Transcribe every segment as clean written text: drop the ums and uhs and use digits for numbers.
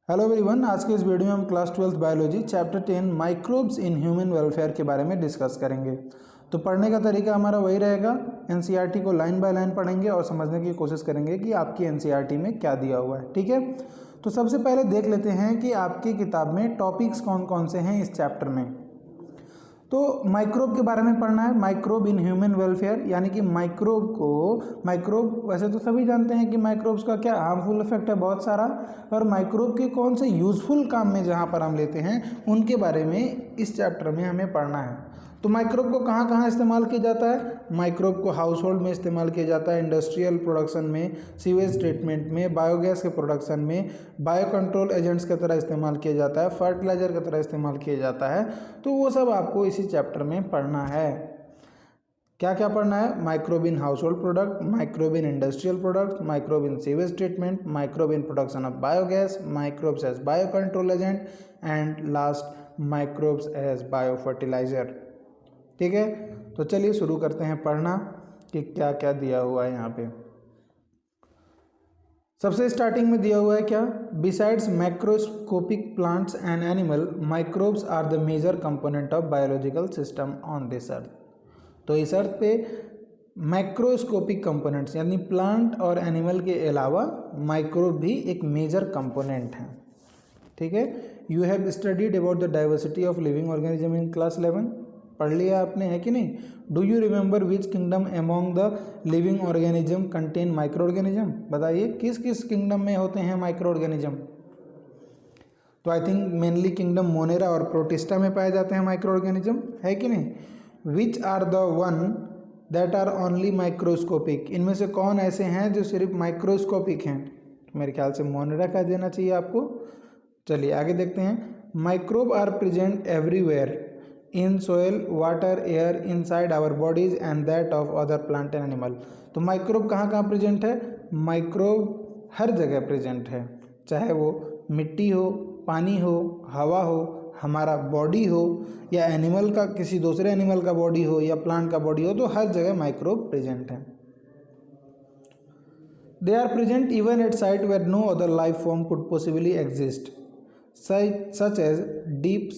Hello everyone, आज के इस वीडियो में हम class 12th biology chapter 10 microbes in human welfare के बारे में डिस्कस करेंगे। तो पढ़ने का तरीका हमारा वही रहेगा, एनसीईआरटी को लाइन बाय लाइन पढ़ेंगे और समझने की कोशिश करेंगे कि आपकी एनसीईआरटी में क्या दिया हुआ है। ठीक है, तो सबसे पहले देख लेते हैं कि आपकी किताब में टॉपिक्स कौन कौन से हैं इस चैप्टर में। तो माइक्रोब के बारे में पढ़ना है, माइक्रोब इन ह्यूमन वेलफेयर, यानी कि माइक्रोब वैसे तो सभी जानते हैं कि माइक्रोब्स का क्या हार्मफुल इफेक्ट है बहुत सारा, और माइक्रोब के कौन से यूजफुल काम में जहाँ पर हम लेते हैं उनके बारे में इस चैप्टर में हमें पढ़ना है। तो माइक्रोब को कहाँ कहाँ इस्तेमाल किया जाता है? माइक्रोब को हाउस होल्ड में इस्तेमाल किया जाता है, इंडस्ट्रियल प्रोडक्शन में, सीवेज ट्रीटमेंट में, बायोगैस के प्रोडक्शन में, बायो कंट्रोल एजेंट्स की तरह इस्तेमाल किया जाता है, फर्टिलाइजर की तरह इस्तेमाल किया जाता है। तो वो सब आपको इसी चैप्टर में पढ़ना है। क्या क्या पढ़ना है? Microbe in household product, microbe in industrial product, microbe in sewage treatment, microbe in production of biogas, microbes as bio control agent and last microbes as bio fertiliser. ठीक है, तो चलिए शुरू करते हैं पढ़ना कि क्या क्या दिया हुआ है यहाँ पे। सबसे स्टार्टिंग में दिया हुआ है क्या? Besides macroscopic plants and animal, microbes are the major component of biological system on this earth. तो इस अर्थ पे माइक्रोस्कोपिक कंपोनेंट्स यानी प्लांट और एनिमल के अलावा माइक्रोब भी एक मेजर कंपोनेंट है। ठीक है, you have studied about the diversity of living organism in class 11, पढ़ लिया आपने, है कि नहीं? Do you remember which kingdom among the living organism contain micro organism? बताइए किस किस किंगडम में होते हैं माइक्रो ऑर्गेनिज्म? तो I think mainly kingdom Monera और प्रोटिस्टा में पाए जाते हैं माइक्रो ऑर्गेनिज्म, है कि नहीं? Which are the one that are only microscopic, इनमें से कौन ऐसे हैं जो सिर्फ माइक्रोस्कोपिक हैं? तो मेरे ख्याल से मोनेरा का देना चाहिए आपको। चलिए आगे देखते हैं। Microbe are present everywhere in soil, water, air, inside our bodies and that of other plant and animal. तो माइक्रोब कहाँ कहाँ प्रेजेंट है? माइक्रोब हर जगह प्रेजेंट है, चाहे वो मिट्टी हो, पानी हो, हवा हो, हमारा बॉडी हो, या एनिमल का, किसी दूसरे एनिमल का बॉडी हो, या प्लांट का बॉडी हो, तो हर जगह माइक्रोब प्रेजेंट है। They are present even at site where no other life form could possibly exist, such as deep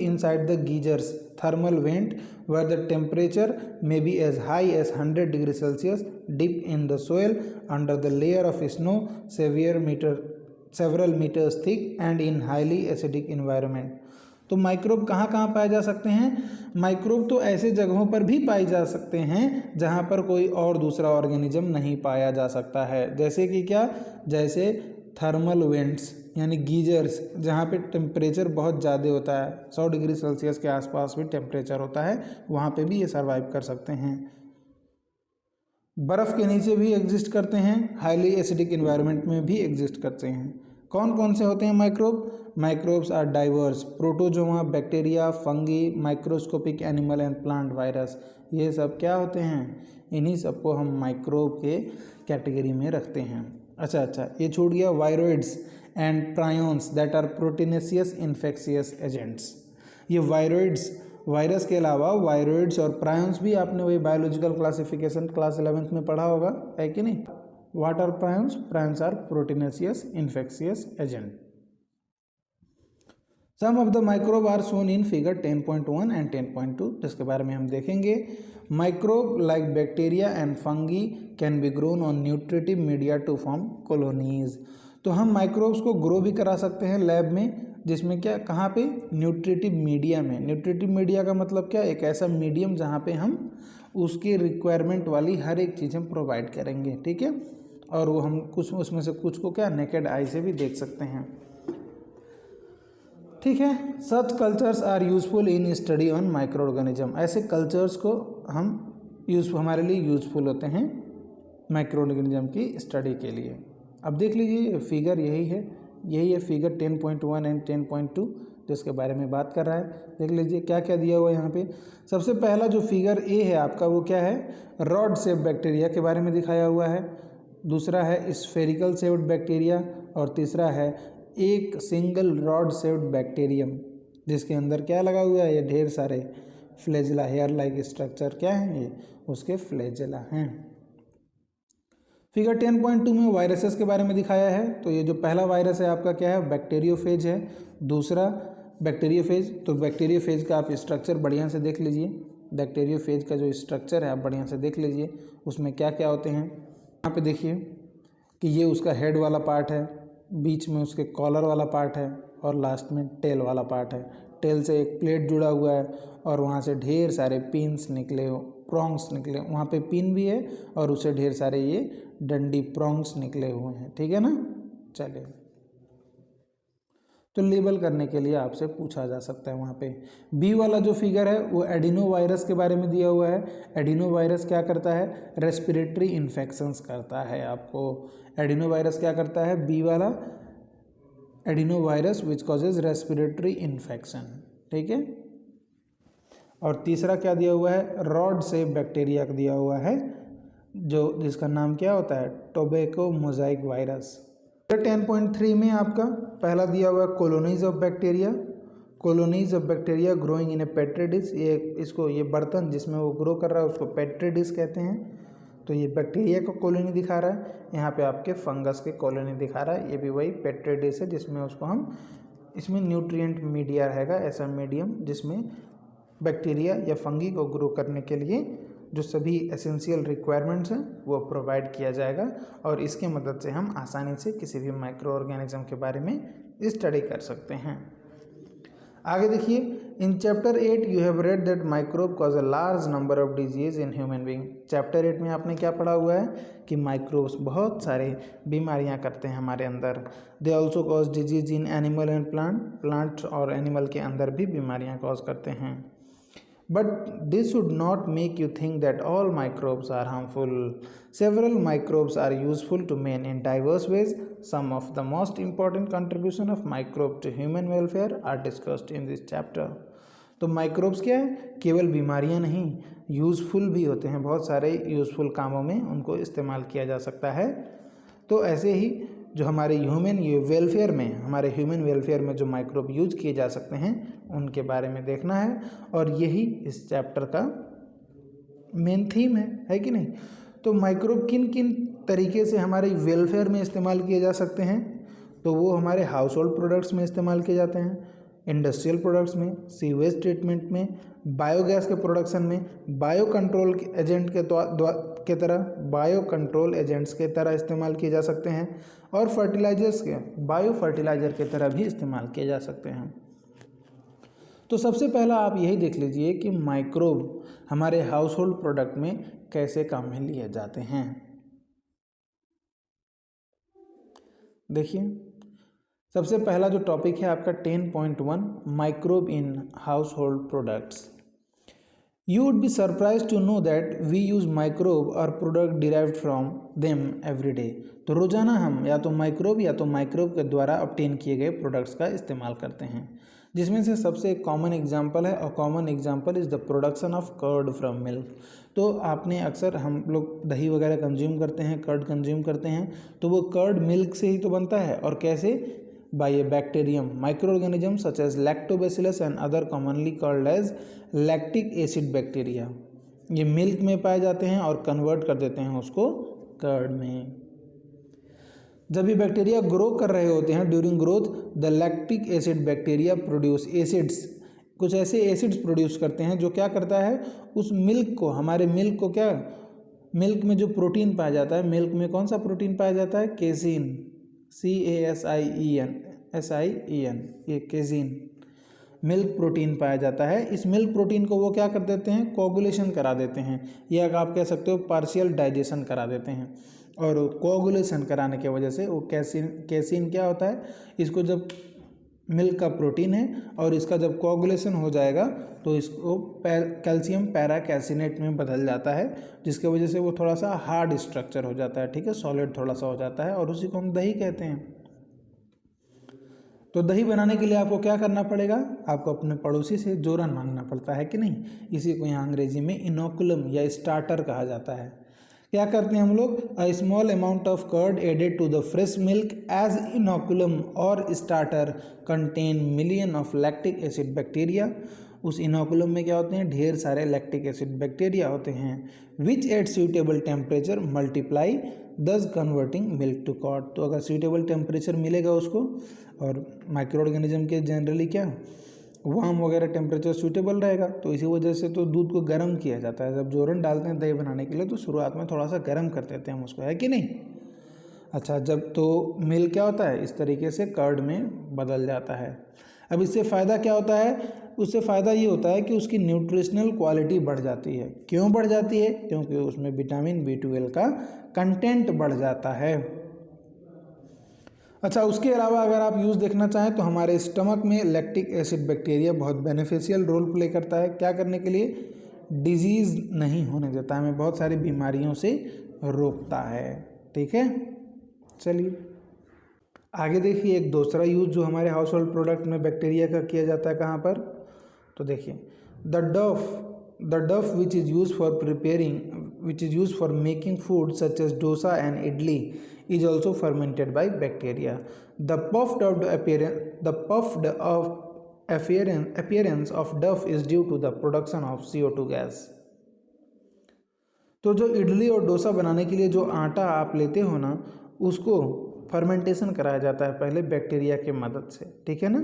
inside the geysers thermal vent where the temperature may be as high as 100 degrees Celsius, deep in the soil under the layer of snow several meters thick and in highly acidic environment। तो microbe कहाँ कहाँ पाए जा सकते हैं? Microbe तो ऐसे जगहों पर भी पाए जा सकते हैं जहाँ पर कोई और दूसरा ऑर्गेनिज्म नहीं पाया जा सकता है। जैसे कि क्या? जैसे थर्मल वेंट्स यानी गीजर्स, जहाँ पे टेम्परेचर बहुत ज़्यादा होता है, 100 डिग्री सेल्सियस के आसपास भी टेम्परेचर होता है, वहाँ पे भी ये सर्वाइव कर सकते हैं। बर्फ़ के नीचे भी एग्जिस्ट करते हैं, हाईली एसिडिक इन्वायरमेंट में भी एग्जिस्ट करते हैं। कौन कौन से होते हैं microbe? Microbes are diverse, protozoa, bacteria, fungi, microscopic animal and plant virus. ये सब क्या होते हैं? इन्हीं सबको हम माइक्रोब के कैटेगरी में रखते हैं। अच्छा, ये छूट गया, viroids and prions that are proteinaceous infectious agents. ये वायरोइड्स, वायरस के अलावा वायरोइड्स और प्रायोन्स भी आपने वही बायोलॉजिकल क्लासिफिकेशन क्लास 11th में पढ़ा होगा, है कि नहीं? What are prions? Prions are proteinaceous infectious agent. Some of the microbe are shown in figure 10.1 and 10.2, जिसके बारे में हम देखेंगे। Microbe like bacteria and fungi can be grown on nutritive media to form colonies. तो हम microbes को grow भी करा सकते हैं लैब में, जिसमें क्या, कहाँ पे? न्यूट्रिटिव मीडिया में। न्यूट्रिटिव मीडिया का मतलब क्या? एक ऐसा मीडियम जहाँ पे हम उसकी रिक्वायरमेंट वाली हर एक चीज़ हम प्रोवाइड करेंगे। ठीक है, और वो हम कुछ उसमें से कुछ को क्या नेकेड आई से भी देख सकते हैं। ठीक है, such cultures are useful in study on microorganism. ऐसे कल्चर्स को हम हमारे लिए यूजफुल होते हैं माइक्रो ऑर्गेनिज्म की स्टडी के लिए। अब देख लीजिए फिगर यही है फिगर 10.1 एंड 10.2, जिसके बारे में बात कर रहा है। देख लीजिए क्या क्या दिया हुआ है यहाँ पे। सबसे पहला जो फिगर ए है आपका, वो क्या है? रॉड शेप बैक्टीरिया के बारे में दिखाया हुआ है। दूसरा है स्फेरिकल शेप्ड बैक्टीरिया, और तीसरा है एक सिंगल रॉड शेप्ड बैक्टीरियम, जिसके अंदर क्या लगा हुआ है? ये ढेर सारे फ्लैजेला, हेयर लाइक स्ट्रक्चर क्या है? ये उसके फ्लैजेला हैं। फिगर 10.2 में वायरसेस के बारे में दिखाया है। तो ये जो पहला वायरस है आपका क्या है, बैक्टीरियोफेज है। दूसरा बैक्टीरियोफेज, तो बैक्टीरियोफेज का आप स्ट्रक्चर बढ़िया से देख लीजिए। बैक्टीरियोफेज का जो स्ट्रक्चर है आप बढ़िया से देख लीजिए, उसमें क्या क्या होते हैं। यहाँ पे देखिए कि ये उसका हेड वाला पार्ट है, बीच में उसके कॉलर वाला पार्ट है और लास्ट में टेल वाला पार्ट है। टेल से एक प्लेट जुड़ा हुआ है और वहाँ से ढेर सारे पिन्स निकले, प्रॉन्ग्स निकले, वहाँ पे पिन भी है और उससे ढेर सारे ये डंडी प्रॉन्ग्स निकले हुए हैं, ठीक है ना। चलिए, तो लेबल करने के लिए आपसे पूछा जा सकता है वहाँ पे। बी वाला जो फिगर है वो एडिनो वायरस के बारे में दिया हुआ है। एडिनो वायरस क्या करता है, रेस्पिरेटरी इन्फेक्शंस करता है। आपको एडिनो वायरस क्या करता है, बी वाला adeno virus which causes respiratory infection, ठीक है। और तीसरा क्या दिया हुआ है, रॉड से बैक्टीरिया का दिया हुआ है, जो जिसका नाम क्या होता है, टोबैको मोजाइक वायरस। 10.3 में आपका पहला दिया हुआ है colonies of bacteria. Colonies of bacteria growing in A petri dish, ये बर्तन जिसमें वो ग्रो कर रहा है उसको पेट्री डिश कहते हैं। तो ये बैक्टीरिया का कॉलोनी दिखा रहा है, यहाँ पे आपके फंगस के कॉलोनी दिखा रहा है। ये भी वही पेट्री डिश है जिसमें उसको हम, इसमें न्यूट्रिएंट मीडिया रहेगा, ऐसा मीडियम जिसमें बैक्टीरिया या फंगी को ग्रो करने के लिए जो सभी एसेंशियल रिक्वायरमेंट्स हैं वो प्रोवाइड किया जाएगा और इसके मदद से हम आसानी से किसी भी माइक्रो ऑर्गेनिज्म के बारे में स्टडी कर सकते हैं। आगे देखिए, in chapter 8 you have read that microbe cause a large number of disease in human being. Chapter 8 में आपने क्या पढ़ा हुआ है कि माइक्रोब्स बहुत सारे बीमारियां करते हैं हमारे अंदर। They also cause disease in animal and plant और एनिमल के अंदर भी बीमारियां कॉज करते हैं। But this should not make you think that all microbes are harmful. Several microbes are useful to man in diverse ways. Some of the most important contribution of microbe to human welfare are discussed in this chapter. तो microbes क्या है, केवल बीमारियां नहीं, useful भी होते हैं। बहुत सारे यूज़फुल कामों में उनको इस्तेमाल किया जा सकता है। तो ऐसे ही जो हमारे ह्यूमन वेलफेयर में जो माइक्रोब यूज किए जा सकते हैं उनके बारे में देखना है और यही इस चैप्टर का मेन थीम है कि नहीं। तो माइक्रोब किन किन तरीके से हमारे वेलफेयर में इस्तेमाल किए जा सकते हैं, तो वो हमारे हाउस होल्ड प्रोडक्ट्स में इस्तेमाल किए जाते हैं, इंडस्ट्रियल प्रोडक्ट्स में, सीवेज ट्रीटमेंट में, बायोगैस के प्रोडक्शन में, बायो कंट्रोल एजेंट्स के तरह इस्तेमाल किए जा सकते हैं और बायो फर्टिलाइजर के तरह भी इस्तेमाल किए जा सकते हैं। तो सबसे पहला आप यही देख लीजिए कि माइक्रोब हमारे हाउस होल्ड प्रोडक्ट में कैसे काम में लिए जाते हैं। देखिए, सबसे पहला जो टॉपिक है आपका 10.1 microbe in house hold products. You would be surprised to know that we use microbe or product derived from them every day. तो रोजाना हम या तो माइक्रोब के द्वारा ऑब्टेन किए गए प्रोडक्ट्स का इस्तेमाल करते हैं, जिसमें से सबसे कॉमन एग्जांपल है और common example is the production of curd from milk. तो आपने अक्सर, हम लोग दही वगैरह कंज्यूम करते हैं, कर्ड कंज्यूम करते हैं, तो वो कर्ड मिल्क से ही तो बनता है। और कैसे, by a bacterium, microorganisms such as lactobacillus and other commonly called as lactic acid bacteria। ये मिल्क में पाए जाते हैं और कन्वर्ट कर देते हैं उसको कर्ड में। जब ये बैक्टीरिया ग्रो कर रहे होते हैं, during growth the lactic acid bacteria produce acids, कुछ ऐसे एसिड्स प्रोड्यूस करते हैं जो क्या करता है, उस मिल्क को, हमारे मिल्क को क्या, मिल्क में जो प्रोटीन पाया जाता है, मिल्क में कौन सा प्रोटीन पाया जाता है, केसीन, CASIEN, ये केजीन मिल्क प्रोटीन पाया जाता है। इस मिल्क प्रोटीन को वो क्या कर देते हैं, कोगुलेशन करा देते हैं, या आप कह सकते हो पार्शियल डाइजेशन करा देते हैं। और कोगुलेशन कराने की वजह से वो केसीन क्या होता है, इसको जब मिल्क का प्रोटीन है और इसका जब कोगुलेशन हो जाएगा तो इसको कैल्शियम पैराकैसिनेट में बदल जाता है, जिसकी वजह से वो थोड़ा सा हार्ड स्ट्रक्चर हो जाता है, ठीक है, सॉलिड थोड़ा सा हो जाता है और उसी को हम दही कहते हैं। तो दही बनाने के लिए आपको क्या करना पड़ेगा, आपको अपने पड़ोसी से जोरन मांगना पड़ता है कि नहीं। इसी को यहाँ अंग्रेजी में इनोकुलम या स्टार्टर कहा जाता है। क्या करते हैं हम लोग, a small amount of curd added to the fresh milk as inoculum और starter contain million of lactic acid bacteria. उस इनोकुलम में क्या होते हैं, ढेर सारे लैक्टिक एसिड बैक्टीरिया होते हैं, विच एट सूटेबल टेम्परेचर मल्टीप्लाई दस कन्वर्टिंग मिल्क टू कर्ड। तो अगर सूटेबल टेम्परेचर मिलेगा उसको, और माइक्रो ऑर्गेनिज्म के जनरली क्या वार्म वगैरह टेम्परेचर सूटेबल रहेगा, तो इसी वजह से तो दूध को गर्म किया जाता है। जब जोरन डालते हैं दही बनाने के लिए तो शुरुआत में थोड़ा सा गर्म कर देते हैं हम उसको, है कि नहीं। अच्छा, जब तो मिल्क क्या होता है, इस तरीके से कर्ड में बदल जाता है। अब इससे फ़ायदा क्या होता है, उससे फ़ायदा ये होता है कि उसकी न्यूट्रिशनल क्वालिटी बढ़ जाती है। क्यों बढ़ जाती है, क्योंकि उसमें विटामिन B12 का कंटेंट बढ़ जाता है। अच्छा, उसके अलावा अगर आप यूज़ देखना चाहें तो हमारे स्टमक में लैक्टिक एसिड बैक्टीरिया बहुत बेनिफिशियल रोल प्ले करता है। क्या करने के लिए, डिजीज़ नहीं होने देता, हमें बहुत सारी बीमारियों से रोकता है। ठीक है, चलिए आगे देखिए एक दूसरा यूज़ जो हमारे हाउस होल्ड प्रोडक्ट में बैक्टीरिया का किया जाता है, कहाँ पर, तो देखिए the dough which is use for making food such as dosa and idli is also fermented by bacteria. The puffed appearance of duff is due to the production of CO2 gas. तो जो इडली और डोसा बनाने के लिए जो आटा आप लेते हो ना, उसको फर्मेंटेशन कराया जाता है पहले बैक्टीरिया की मदद से, ठीक है ना।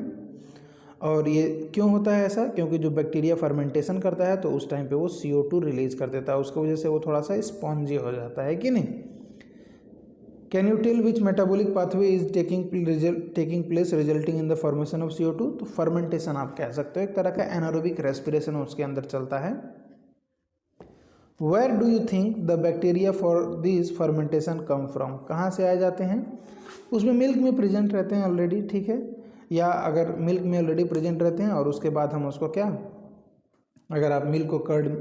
और ये क्यों होता है ऐसा, क्योंकि जो बैक्टीरिया फर्मेंटेशन करता है तो उस टाइम पे वो CO2 रिलीज कर देता है, उसकी वजह से वो थोड़ा सा स्पॉन्जी हो जाता है कि नहीं। Can you tell which metabolic pathway is taking place resulting in the formation of CO2। तो फर्मेंटेशन आप कह सकते हो, एक तरह का एनारोबिक रेस्पिरेशन उसके अंदर चलता है। Where do you think the bacteria for this fermentation come from, कहाँ से आए जाते हैं, उसमें मिल्क में प्रेजेंट रहते हैं ऑलरेडी, ठीक है। या अगर मिल्क में ऑलरेडी प्रेजेंट रहते हैं और उसके बाद हम उसको क्या, अगर आप मिल्क को कर्ड,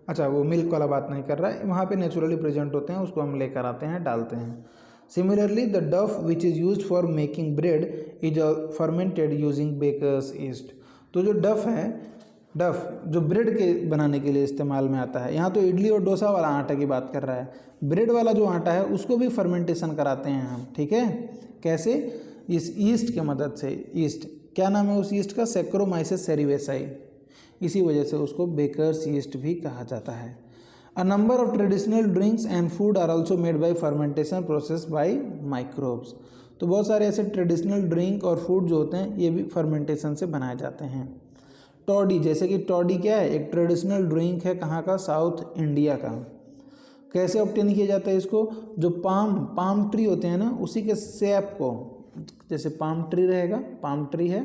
अच्छा वो मिल्क वाला बात नहीं कर रहा है, वहाँ पे नेचुरली प्रेजेंट होते हैं, उसको हम लेकर आते हैं, डालते हैं। Similarly, the duff which is used for making bread is fermented using baker's yeast। तो जो डफ है, डफ जो ब्रेड के बनाने के लिए इस्तेमाल में आता है, यहाँ तो इडली और डोसा वाला आटा की बात कर रहा है, ब्रेड वाला जो आटा है उसको भी फर्मेंटेशन कराते हैं हम, ठीक है। कैसे, इस ईस्ट के मदद से। ईस्ट क्या नाम है उस ईस्ट का, सैक्रोमाइसिस सेरिवेसाई, इसी वजह से उसको बेकर्स ईस्ट भी कहा जाता है। A number of traditional drinks and food are also made by fermentation process by microbes। तो बहुत सारे ऐसे ट्रेडिशनल ड्रिंक और फूड जो होते हैं ये भी फर्मेंटेशन से बनाए जाते हैं। टॉडी, जैसे कि टॉडी क्या है, एक ट्रेडिशनल ड्रिंक है, कहाँ का, साउथ इंडिया का। कैसे ऑब्टेन किया जाता है इसको, जो पाम ट्री होते हैं ना, उसी के सैप को, जैसे पाम ट्री रहेगा, पाम ट्री है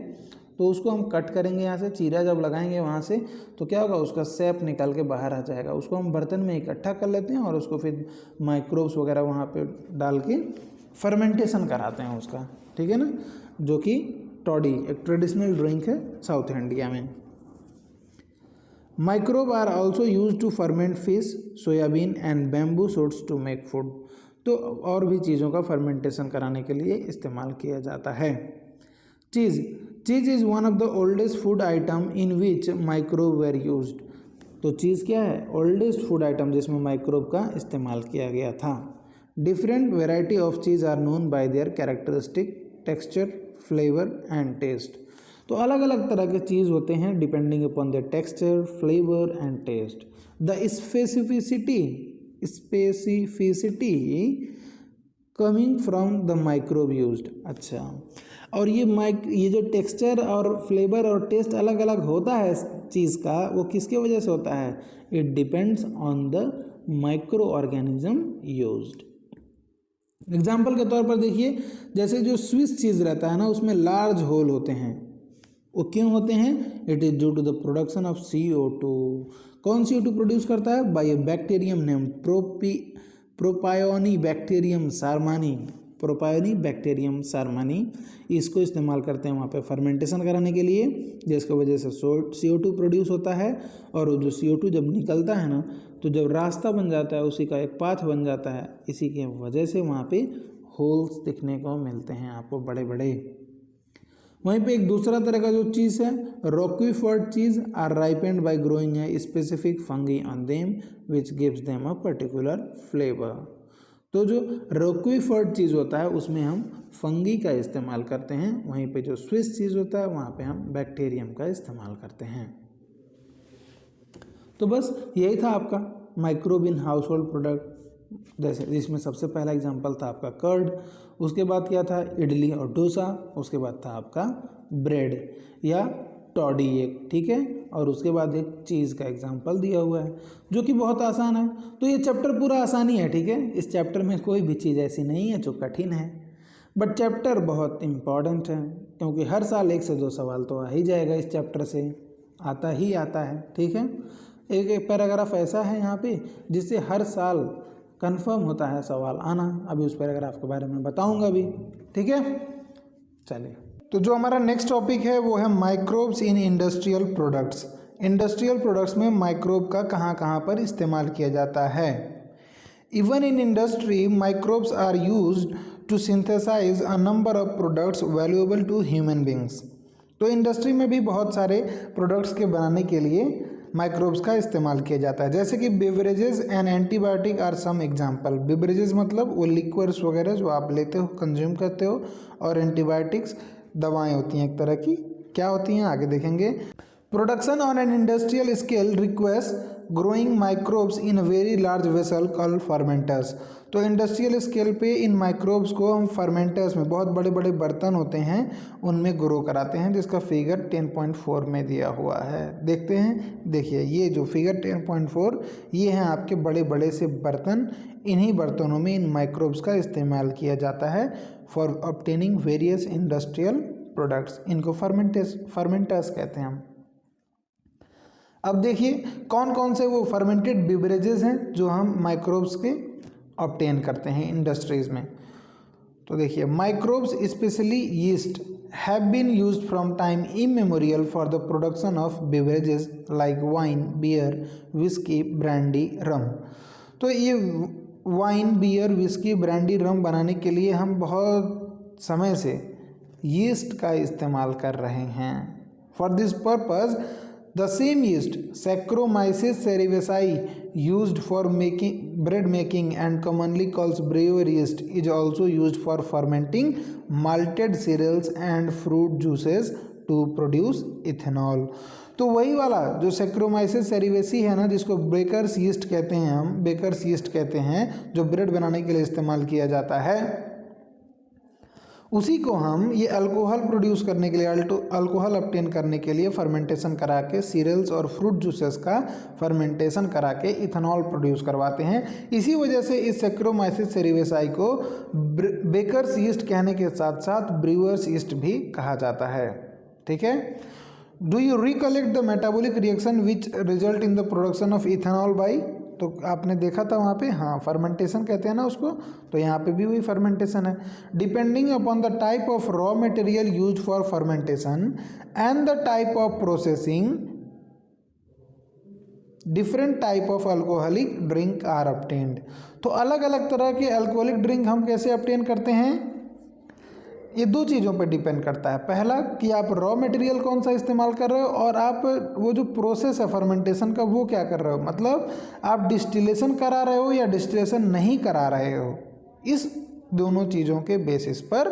तो उसको हम कट करेंगे, यहाँ से चीरा जब लगाएंगे वहाँ से, तो क्या होगा, उसका सैप निकल के बाहर आ जाएगा, उसको हम बर्तन में इकट्ठा कर लेते हैं और उसको फिर माइक्रोब्स वगैरह वहाँ पे डाल के फर्मेंटेशन कराते हैं उसका, ठीक है ना। जो कि टॉडी एक ट्रेडिशनल ड्रिंक है साउथ इंडिया में। Microbe are also use to ferment fish, soyabean and bamboo shoots to make food. तो और भी चीज़ों का फर्मेंटेशन कराने के लिए इस्तेमाल किया जाता है। Cheese is one of the oldest food item in which microbe were used. तो चीज़ क्या है, ओल्डेस्ट फूड आइटम जिसमें माइक्रोब का इस्तेमाल किया गया था। Different variety of cheese are known by their characteristic texture, flavour and taste. तो अलग अलग तरह के चीज़ होते हैं depending upon the texture, flavour and taste. The specificity coming from the microbe used. अच्छा, और ये जो टेक्सचर और फ्लेवर और टेस्ट अलग अलग होता है चीज़ का, वो किसके वजह से होता है, it depends on the micro organism used. Example के तौर पर देखिए, जैसे जो स्विस चीज़ रहता है ना, उसमें लार्ज होल होते हैं, वो क्यों होते हैं, it is due to the production of CO2। कौन CO2 प्रोड्यूस करता है, by a bacterium name propionibacterium shermanii. इसको इस्तेमाल करते हैं वहाँ पे फर्मेंटेशन कराने के लिए, जिसकी वजह से CO2 प्रोड्यूस होता है। और वो जो CO2 जब निकलता है ना, तो जब रास्ता बन जाता है, उसी का एक पाथ बन जाता है, इसी की वजह से वहाँ पे होल्स दिखने को मिलते हैं आपको बड़े बड़े। वहीं पे एक दूसरा तरह का जो चीज़ है, Roquefort cheese are ripened by growing a specific fungi on them which gives them a particular flavour. तो जो रॉक्वीफर्ड चीज़ होता है उसमें हम फंगी का इस्तेमाल करते हैं, वहीं पे जो स्विस चीज़ होता है वहाँ पे हम बैक्टीरियम का इस्तेमाल करते हैं। तो बस यही था आपका microbe in household product. जैसे इसमें सबसे पहला एग्जांपल था आपका कर्ड, उसके बाद क्या था इडली और डोसा, उसके बाद था आपका ब्रेड या टॉडी एक, ठीक है, और उसके बाद एक चीज़ का एग्जांपल दिया हुआ है जो कि बहुत आसान है। तो ये चैप्टर पूरा आसानी है, ठीक है, इस चैप्टर में कोई भी चीज़ ऐसी नहीं है जो कठिन है, बट चैप्टर बहुत इम्पॉर्टेंट है क्योंकि हर साल 1 से 2 सवाल तो आ ही जाएगा इस चैप्टर से, आता ही आता है, ठीक है। एक पैराग्राफ ऐसा है यहाँ पे जिससे हर साल कंफर्म होता है सवाल आना। अभी उस पैराग्राफ के बारे में बताऊंगा भी, ठीक है। चलिए, तो जो हमारा नेक्स्ट टॉपिक है वो है microbes in industrial products. Industrial products में माइक्रोब का कहाँ कहाँ पर इस्तेमाल किया जाता है। Even in industry microbes are used to synthesize a number of products valuable to human beings. तो इंडस्ट्री में भी बहुत सारे प्रोडक्ट्स के बनाने के लिए माइक्रोब्स का इस्तेमाल किया जाता है, जैसे कि beverages and antibiotic are some example. Beverages मतलब वो लिक्विड्स वगैरह जो आप लेते हो, कंज्यूम करते हो, और एंटीबायोटिक्स दवाएं होती हैं एक तरह की, क्या होती हैं आगे देखेंगे। Production on an industrial scale request growing microbes in very large vessel called fermenters. तो इंडस्ट्रियल स्केल पे इन माइक्रोब्स को हम फर्मेंटर्स में, बहुत बड़े बड़े बर्तन होते हैं उनमें ग्रो कराते हैं, जिसका फिगर 10.4 में दिया हुआ है। देखते हैं, देखिए ये जो फिगर 10.4 ये हैं आपके बड़े बड़े से बर्तन। इन्हीं बर्तनों में इन माइक्रोब्स का इस्तेमाल किया जाता है for obtaining various industrial products. इनको फर्मेंटर्स कहते हैं हम। अब देखिए कौन कौन से वो फर्मेंटेड बिवरेजेस हैं जो हम माइक्रोब्स के ऑब्टेन करते हैं इंडस्ट्रीज में। तो देखिए microbes specially yeast have been used from time immemorial for the production of beverages like wine, beer, whisky, brandy, rum. तो ये wine, beer, whisky, brandy, rum बनाने के लिए हम बहुत समय से यीस्ट का इस्तेमाल कर रहे हैं। For this purpose the same yeast Saccharomyces cerevisiae used for making bread making and commonly called brewer yeast is also used for fermenting malted cereals and fruit juices to produce ethanol। तो वही वाला जो Saccharomyces cerevisiae है ना, जिसको bakers yeast कहते हैं, हम बेकर्स यीस्ट कहते हैं, जो ब्रेड बनाने के लिए इस्तेमाल किया जाता है, उसी को हम ये अल्कोहल प्रोड्यूस करने के लिए, अल्कोहल ऑब्टेन करने के लिए फर्मेंटेशन करा के सीरियल्स और फ्रूट जूसेस का फर्मेंटेशन करा के इथेनॉल प्रोड्यूस करवाते हैं। इसी वजह से इस Saccharomyces cerevisiae को बेकर्स यीस्ट कहने के साथ साथ ब्रूअर्स यीस्ट भी कहा जाता है, ठीक है। Do you recollect the metabolic reaction which result in the production of ethanol by. तो आपने देखा था वहाँ पे, हाँ फर्मेंटेशन कहते हैं ना उसको, तो यहाँ पे भी वही फर्मेंटेशन है। Depending upon the type of raw material use for fermentation and the type of processing different type of alcoholic drink are obtained. तो अलग अलग तरह के अल्कोहलिक ड्रिंक हम कैसे ऑब्टेन करते हैं, ये दो चीज़ों पर डिपेंड करता है। पहला कि आप रॉ मटेरियल कौन सा इस्तेमाल कर रहे हो, और आप वो जो प्रोसेस है फर्मेंटेशन का वो क्या कर रहे हो, मतलब आप डिस्टिलेशन करा रहे हो या डिस्टिलेशन नहीं करा रहे हो। इस दोनों चीज़ों के बेसिस पर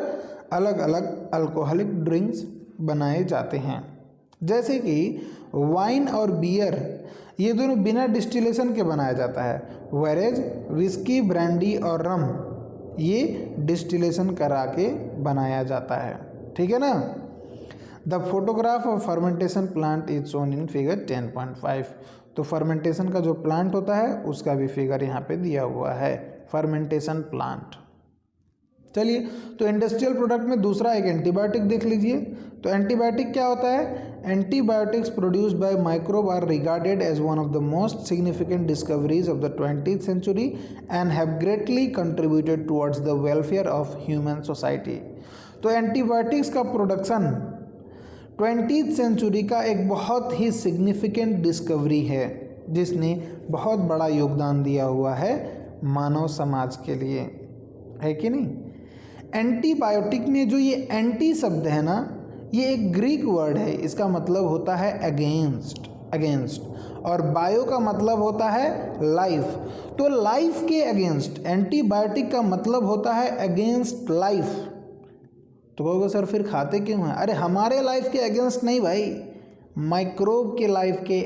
अलग अलग अल्कोहलिक ड्रिंक्स बनाए जाते हैं। जैसे कि वाइन और बियर, ये दोनों बिना डिस्टिलेशन के बनाया जाता है, वेरेज विस्की, ब्रांडी और रम ये डिस्टिलेशन करा के बनाया जाता है, ठीक है ना। The photograph of fermentation plant is shown in figure 10.5। तो फर्मेंटेशन का जो प्लांट होता है उसका भी फिगर यहाँ पे दिया हुआ है, फर्मेंटेशन प्लांट। चलिए, तो इंडस्ट्रियल प्रोडक्ट में दूसरा एक एंटीबायोटिक देख लीजिए। तो एंटीबायोटिक क्या होता है। Antibiotics produced by microbe are regarded as one of the most significant discoveries of the 20th century and have greatly contributed towards the welfare of human society. तो एंटीबायोटिक्स का प्रोडक्शन 20th सेंचुरी का एक बहुत ही significant discovery है, जिसने बहुत बड़ा योगदान दिया हुआ है मानव समाज के लिए, है कि नहीं। एंटीबायोटिक में जो ये एंटी शब्द है ना, ये एक ग्रीक वर्ड है, इसका मतलब होता है अगेंस्ट, और बायो का मतलब होता है लाइफ। तो लाइफ के अगेंस्ट एंटीबायोटिक का मतलब होता है अगेंस्ट लाइफ। तो कहोगे सर फिर खाते क्यों हैं। अरे हमारे लाइफ के अगेंस्ट नहीं भाई, माइक्रोब के लाइफ के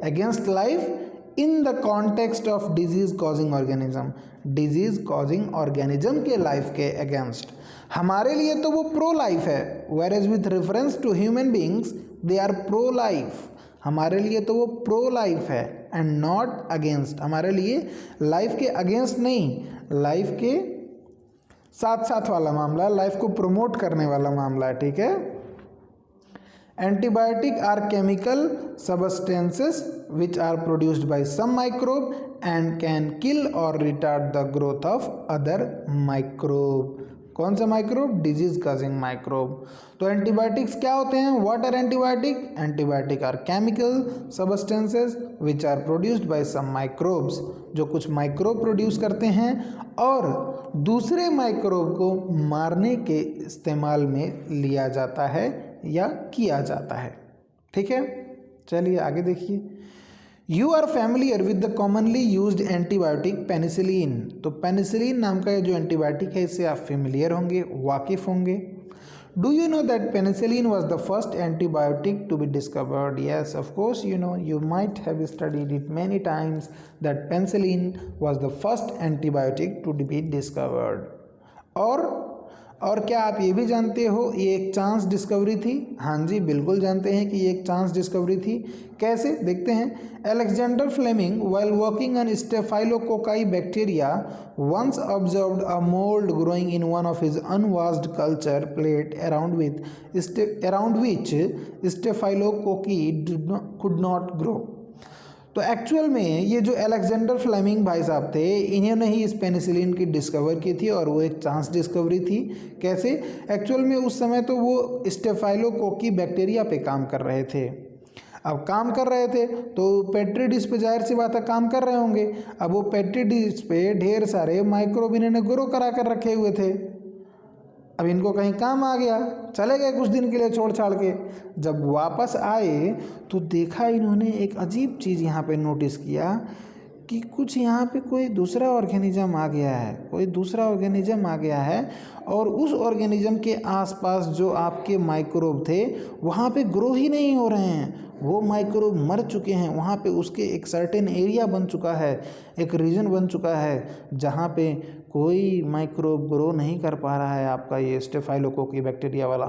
against life in the context of disease causing organism, disease causing organism के लाइफ के अगेंस्ट। हमारे लिए तो वो प्रो लाइफ है, whereas with reference to human beings they are pro life. हमारे लिए तो वो प्रो लाइफ है एंड नॉट अगेंस्ट, हमारे लिए लाइफ के अगेंस्ट नहीं, लाइफ के साथ साथ वाला मामला, लाइफ को प्रमोट करने वाला मामला है, ठीक है। Antibiotic are chemical substances which are produced by some microbe and can kill or retard the growth of other microbe. कौन सा माइक्रोब? Disease causing microbe. तो एंटीबायोटिक्स क्या होते हैं? What are antibiotic? Antibiotic are chemical substances which are produced by some microbes, जो कुछ microbe produce करते हैं और दूसरे माइक्रोब को मारने के इस्तेमाल में लिया जाता है या किया जाता है, ठीक है। चलिए आगे देखिए। You are familiar with the commonly used antibiotic penicillin. तो पेनिसिलिन नाम का ये जो एंटीबायोटिक है इससे आप फेमिलियर होंगे, वाकिफ होंगे। Do you know that penicillin was the first antibiotic to be discovered? Yes of course you know, you might have studied it many times that penicillin was the first antibiotic to be discovered. और क्या आप ये भी जानते हो ये एक chance discovery थी? हाँ जी, बिल्कुल जानते हैं कि ये एक चांस डिस्कवरी थी। कैसे? देखते हैं। Alexander Fleming while working on staphylococci bacteria once observed a mould growing in one of his unwashed culture plate around which staphylococci could not grow. तो एक्चुअल में ये जो अलेक्जेंडर फ्लेमिंग भाई साहब थे, इन्होंने ही इस पेनिसिलिन की डिस्कवर की थी और वो एक चांस डिस्कवरी थी। कैसे? एक्चुअल में उस समय तो वो स्टेफाइलोकोकी बैक्टीरिया पे काम कर रहे थे। अब काम कर रहे थे तो पेट्री डिश पे जाहिर सी बात है काम कर रहे होंगे। अब वो पेट्री डिश पे ढेर सारे माइक्रोब इन्होंने ग्रो करा कर रखे हुए थे। अब इनको कहीं काम आ गया, चले गए कुछ दिन के लिए छोड़ छाड़ के। जब वापस आए तो देखा इन्होंने एक अजीब चीज़ यहाँ पे नोटिस किया कि कुछ यहाँ पे कोई दूसरा ऑर्गेनिज्म आ गया है, कोई दूसरा ऑर्गेनिज्म आ गया है और उस ऑर्गेनिज्म के आसपास जो आपके माइक्रोब थे वहाँ पे ग्रो ही नहीं हो रहे हैं, वो माइक्रोब मर चुके हैं। वहाँ पे उसके एक सर्टेन एरिया बन चुका है, एक रीजन बन चुका है जहाँ पे कोई माइक्रोब ग्रो नहीं कर पा रहा है आपका ये स्टेफाइलोकोकी बैक्टीरिया वाला।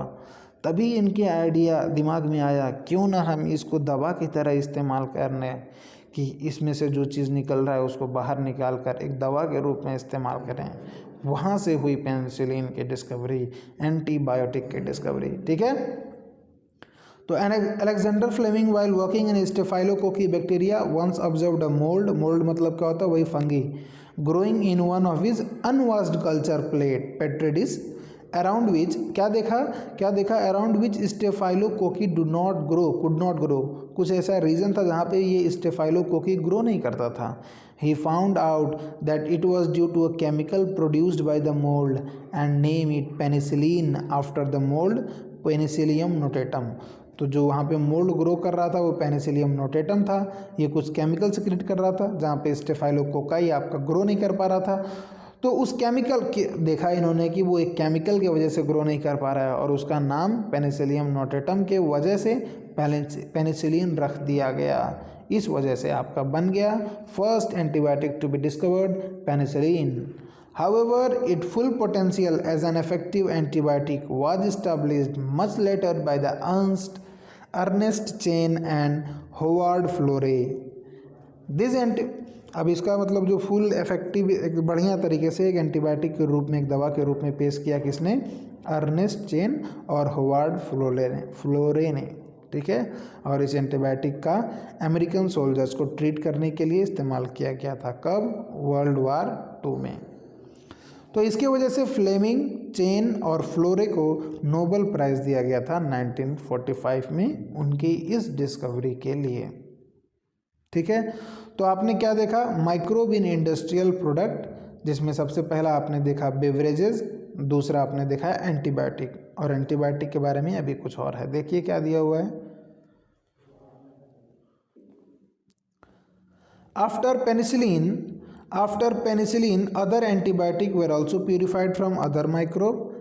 तभी इनके आइडिया दिमाग में आया, क्यों ना हम इसको दवा की तरह इस्तेमाल करने, कि इसमें से जो चीज़ निकल रहा है उसको बाहर निकाल कर एक दवा के रूप में इस्तेमाल करें। वहाँ से हुई पेनिसिलिन की डिस्कवरी, एंटीबायोटिक की डिस्कवरी, ठीक है। तो Alexander Fleming while working in staphylococci bacteria once observed a mould, mould मतलब क्या होता है? वही fungi, growing in one of his unwashed culture plate petri dish around which क्या देखा around which staphylococci could not grow. कुछ ऐसा reason था जहाँ पे ये स्टेफाइलोकोकी ग्रो नहीं करता था। He found out that it was due to a chemical produced by the mold and named it penicillin after the mold Penicillium notatum। तो जो वहाँ पे मोल्ड ग्रो कर रहा था वो पेनिसिलियम नोटेटम था। ये कुछ केमिकल सिक्रेट कर रहा था जहाँ पे स्टेफाइलोकोकाई आपका ग्रो नहीं कर पा रहा था। तो उस केमिकल के देखा इन्होंने कि वो एक केमिकल की वजह से ग्रो नहीं कर पा रहा है और उसका नाम पेनिसिलियम नोटेटम के वजह से पेनिसिलिन रख दिया गया। इस वजह से आपका बन गया first antibiotic to be discovered, penicillin. However, its full potential as an effective antibiotic was established much later by the Ernest Chain and Howard Florey। अब इसका मतलब जो फुल इफेक्टिव एक बढ़िया तरीके से एक एंटीबायोटिक के रूप में, एक दवा के रूप में पेश किया किसने? अर्नेस्ट चेन और होवार्ड फ्लोरे ने, ठीक है। और इस एंटीबायोटिक का अमेरिकन सोल्जर्स को ट्रीट करने के लिए इस्तेमाल किया गया था। कब? वर्ल्ड वार 2 में। तो इसके वजह से फ्लेमिंग, चेन और फ्लोरे को नोबेल प्राइज़ दिया गया था 1945 में उनकी इस डिस्कवरी के लिए, ठीक है। तो आपने क्या देखा? माइक्रोब इन इंडस्ट्रियल प्रोडक्ट, जिसमें सबसे पहला आपने देखा बेवरेजेस, दूसरा आपने देखा एंटीबायोटिक, और एंटीबायोटिक के बारे में अभी कुछ और है। देखिए क्या दिया हुआ है। After penicillin other antibiotic were also purified from other microbe.